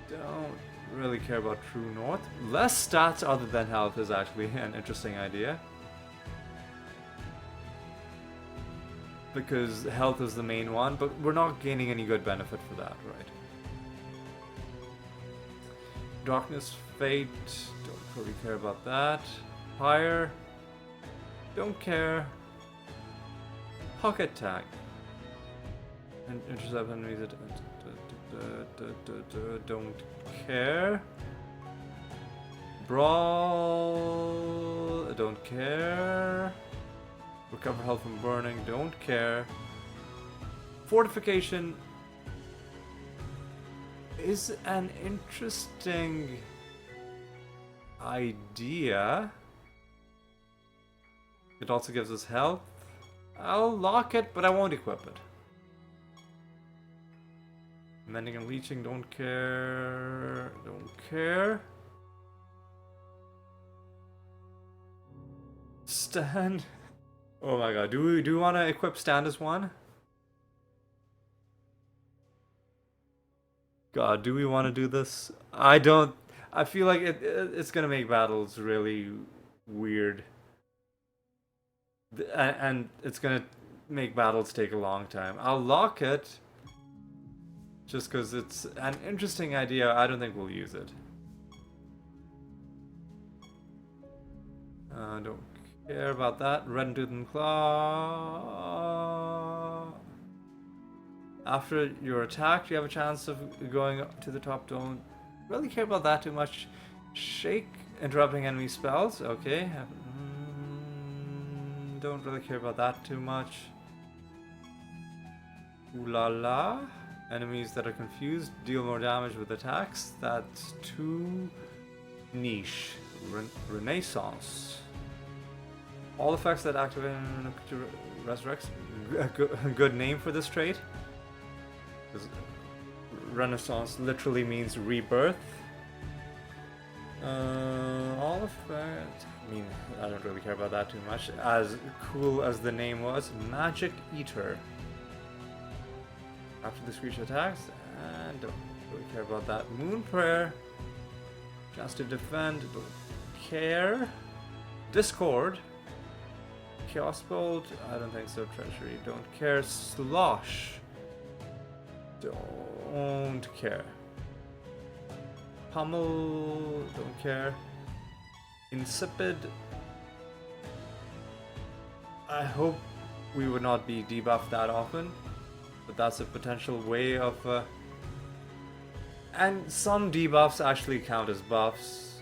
Don't really care about True North. Less stats other than health is actually an interesting idea, because health is the main one, but we're not gaining any good benefit for that, right? Darkness Fate, don't really care about that. Fire, don't care. Pocket Tag, and intercept enemies at don't care. Brawl, don't care. Recover health from burning, don't care. Fortification is an interesting idea. It also gives us health. I'll lock it, but I won't equip it. Mending and leeching, don't care. Don't care. Stand. Oh my god, do we want to equip Stand as one? God, do we want to do this? I don't. I feel like it's gonna make battles really weird. And it's gonna make battles take a long time. I'll lock it just because it's an interesting idea. I don't think we'll use it. Don't care about that. Red Tooth and Claw. After you're attacked, you have a chance of going up to the top. Don't really care about that too much. Shake, interrupting enemy spells. Okay. Don't really care about that too much. Ooh la la. Enemies that are confused deal more damage with attacks. That's too niche. Renaissance. All effects that activate resurrects. Good name for this trait. Renaissance literally means rebirth. All effects. I mean, I don't really care about that too much. As cool as the name was, Magic Eater. After this creature attacks, and don't really care about that. Moon Prayer. Chance to defend. Don't care. Discord. Chaos Bolt. I don't think so. Treasury. Don't care. Slosh. Don't care. Pummel. Don't care. Insipid. I hope we would not be debuffed that often, but that's a potential way of. And some debuffs actually count as buffs,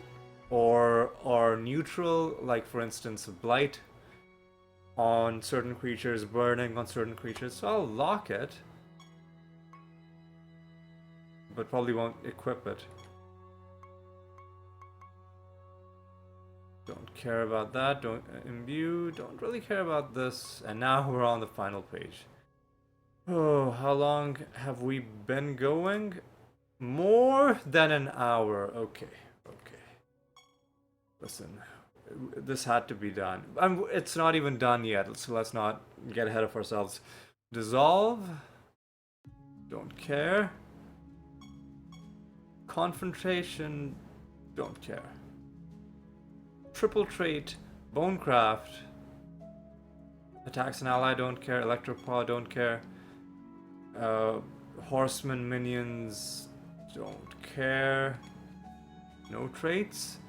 or are neutral, like for instance Blight on certain creatures, burning on certain creatures. So I'll lock it, but probably won't equip it. Don't care about that. Don't imbue. Don't really care about this. And now we're on the final page. Oh, how long have we been going? More than an hour. Okay. Listen, this had to be done. It's not even done yet, so let's not get ahead of ourselves. Dissolve. Don't care. Confrontation. Don't care. Triple trait. Bonecraft. Attacks an ally. Don't care. Electropaw. Don't care. Horseman minions. Don't care. No traits.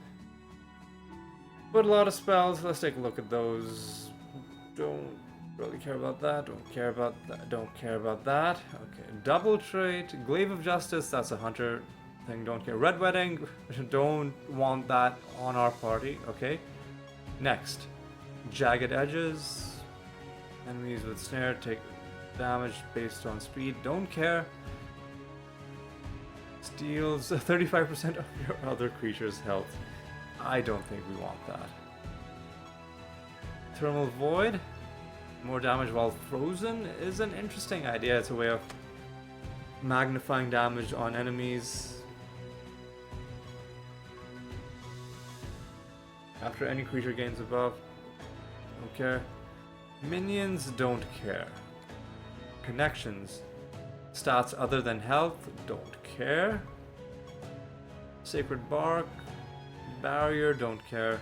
But a lot of spells. Let's take a look at those. Don't really care about that. Don't care about that. Don't care about that. Okay. Double trait. Glaive of Justice. That's a hunter thing. Don't care. Red Wedding. Don't want that on our party. Okay. Next. Jagged Edges. Enemies with snare take damage based on speed. Don't care. Steals 35% of your other creature's health. I don't think we want that. Thermal Void. More damage while frozen is an interesting idea. It's a way of magnifying damage on enemies. After any creature gains a buff. Don't care. Minions don't care. Connections. Stats other than health. Don't care. Sacred Bark. Barrier. Don't care.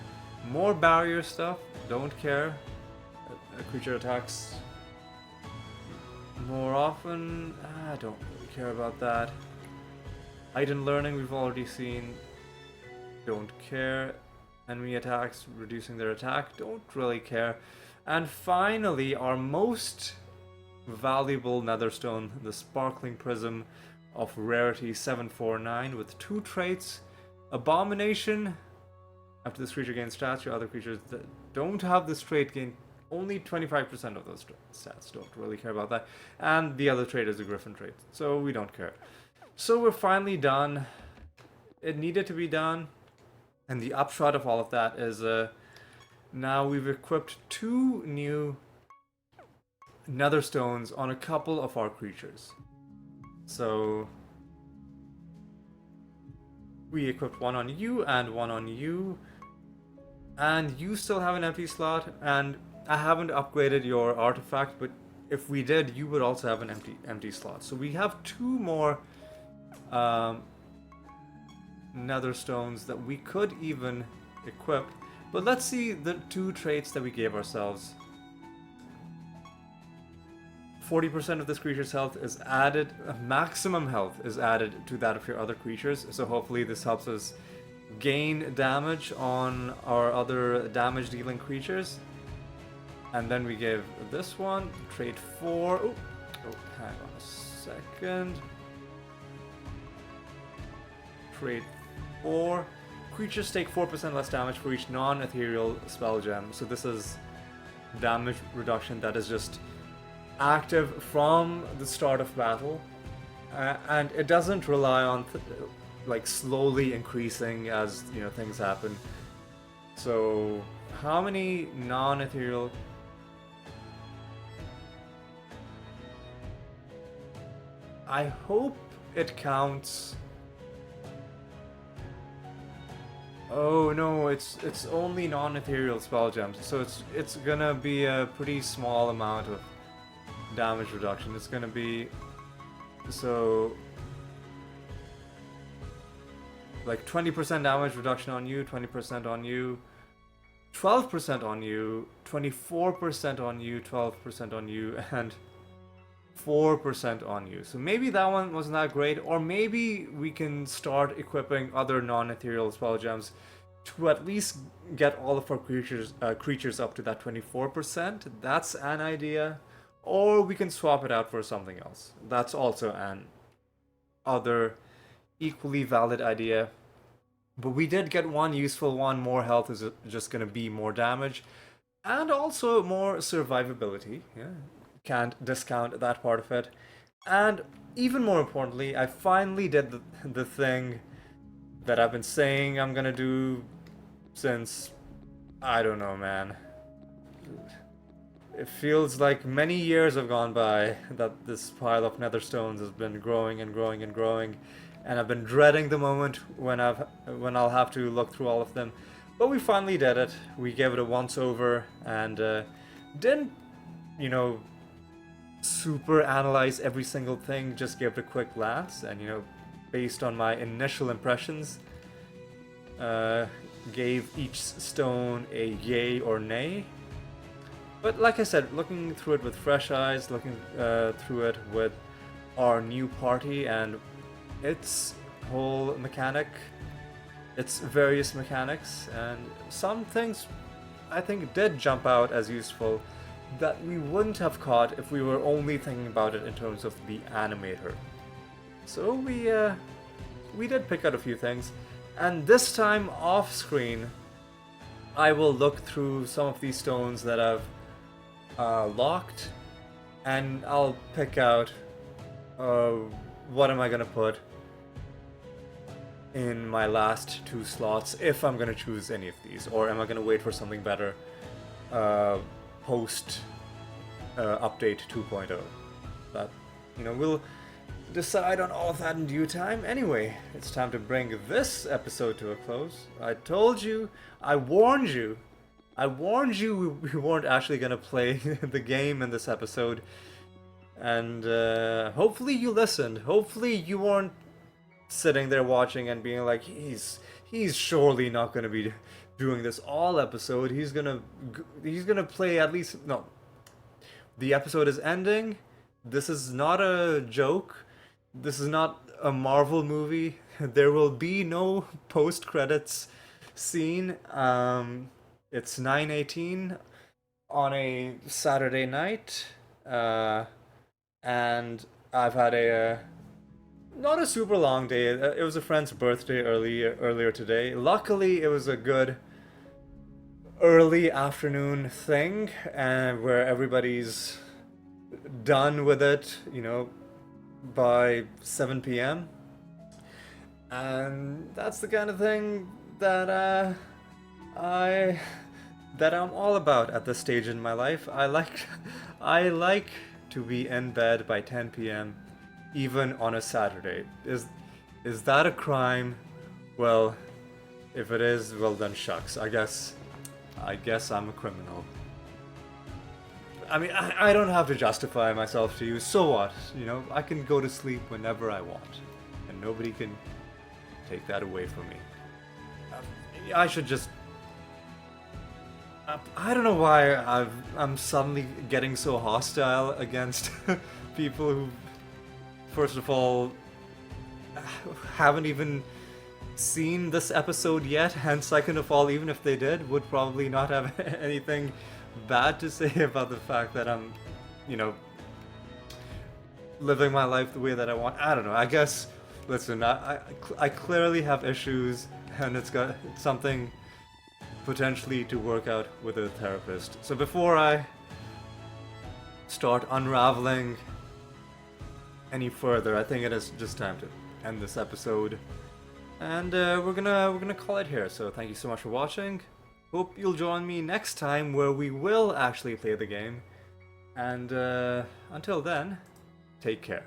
More barrier stuff. Don't care. A creature attacks more often. I don't really care about that. Heightened Learning we've already seen. Don't care. Enemy attacks, reducing their attack. Don't really care. And finally, our most valuable Netherstone, the Sparkling Prism of rarity 749 with 2 traits. Abomination. After this creature gains stats, your other creatures that don't have this trait gain only 25% of those stats. Don't really care about that. And the other trait is a Griffin trait, so we don't care. So we're finally done. It needed to be done. And the upshot of all of that is now we've equipped 2 new Nether Stones on a couple of our creatures. So we equipped one on you and one on you. And you still have an empty slot, and I haven't upgraded your artifact, but if we did, you would also have an empty slot. So we have 2 more Nether Stones that we could even equip. But let's see the 2 traits that we gave ourselves. 40% of this creature's health is added, maximum health is added to that of your other creatures, so hopefully this helps us gain damage on our other damage dealing creatures. And then we give this one, trait 4, oh, hang on a second, trait 4, creatures take 4% less damage for each non-ethereal spell gem, so this is damage reduction that is just active from the start of battle, and it doesn't rely on like slowly increasing as things happen. So how many non-ethereal? I hope it counts. Oh no, it's only non-ethereal spell gems, so it's gonna be a pretty small amount of damage reduction. It's gonna be so like 20% damage reduction on you, 20% on you, 12% on you, 24% on you, 12% on you, and 4% on you. So maybe that one wasn't that great, or maybe we can start equipping other non-ethereal spell gems to at least get all of our creatures up to that 24%. That's an idea. Or we can swap it out for something else. That's also an other equally valid idea. But we did get one useful one. More health is just going to be more damage. And also more survivability. Yeah, can't discount that part of it. And even more importantly, I finally did the thing that I've been saying I'm going to do since, I don't know, man. It feels like many years have gone by that this pile of Nether Stones has been growing and growing and growing, and I've been dreading the moment when I'll have to look through all of them. But we finally did it. We gave it a once over and didn't, super analyze every single thing. Just gave it a quick glance, and based on my initial impressions, gave each stone a yay or nay. But like I said, looking through it with fresh eyes, looking through it with our new party and its whole mechanic, its various mechanics, and some things I think did jump out as useful that we wouldn't have caught if we were only thinking about it in terms of the animator. So we did pick out a few things, and this time off screen I will look through some of these stones that I've locked, and I'll pick out what am I gonna put in my last 2 slots, if I'm gonna choose any of these, or am I gonna wait for something better post update 2.0. That we'll decide on all of that in due time. Anyway, it's time to bring this episode to a close. I told you, I warned you we weren't actually gonna play the game in this episode, and hopefully you listened. Hopefully you weren't sitting there watching and being like, he's surely not gonna be doing this all episode. He's gonna play at least. No, the episode is ending. This is not a joke. This is not a Marvel movie. There will be no post-credits scene. It's 9:18 on a Saturday night, and I've had a not a super long day. It was a friend's birthday earlier today. Luckily, it was a good early afternoon thing, and where everybody's done with it, by 7 p.m. And that's the kind of thing that I'm all about at this stage in my life. I like to be in bed by 10 p.m. even on a Saturday. Is that a crime? Well, if it is, well then shucks. I guess I'm a criminal. I mean, I don't have to justify myself to you. So what? I can go to sleep whenever I want, and nobody can take that away from me. I should just I don't know why I'm suddenly getting so hostile against people who, first of all, haven't even seen this episode yet, and second of all, even if they did, would probably not have anything bad to say about the fact that I'm, you know, living my life the way that I want. I don't know. I guess, listen, I clearly have issues, and it's something potentially to work out with a therapist. So before I start unraveling any further, I think it is just time to end this episode, and we're gonna call it here. So thank you so much for watching. Hope you'll join me next time where we will actually play the game. And until then, take care.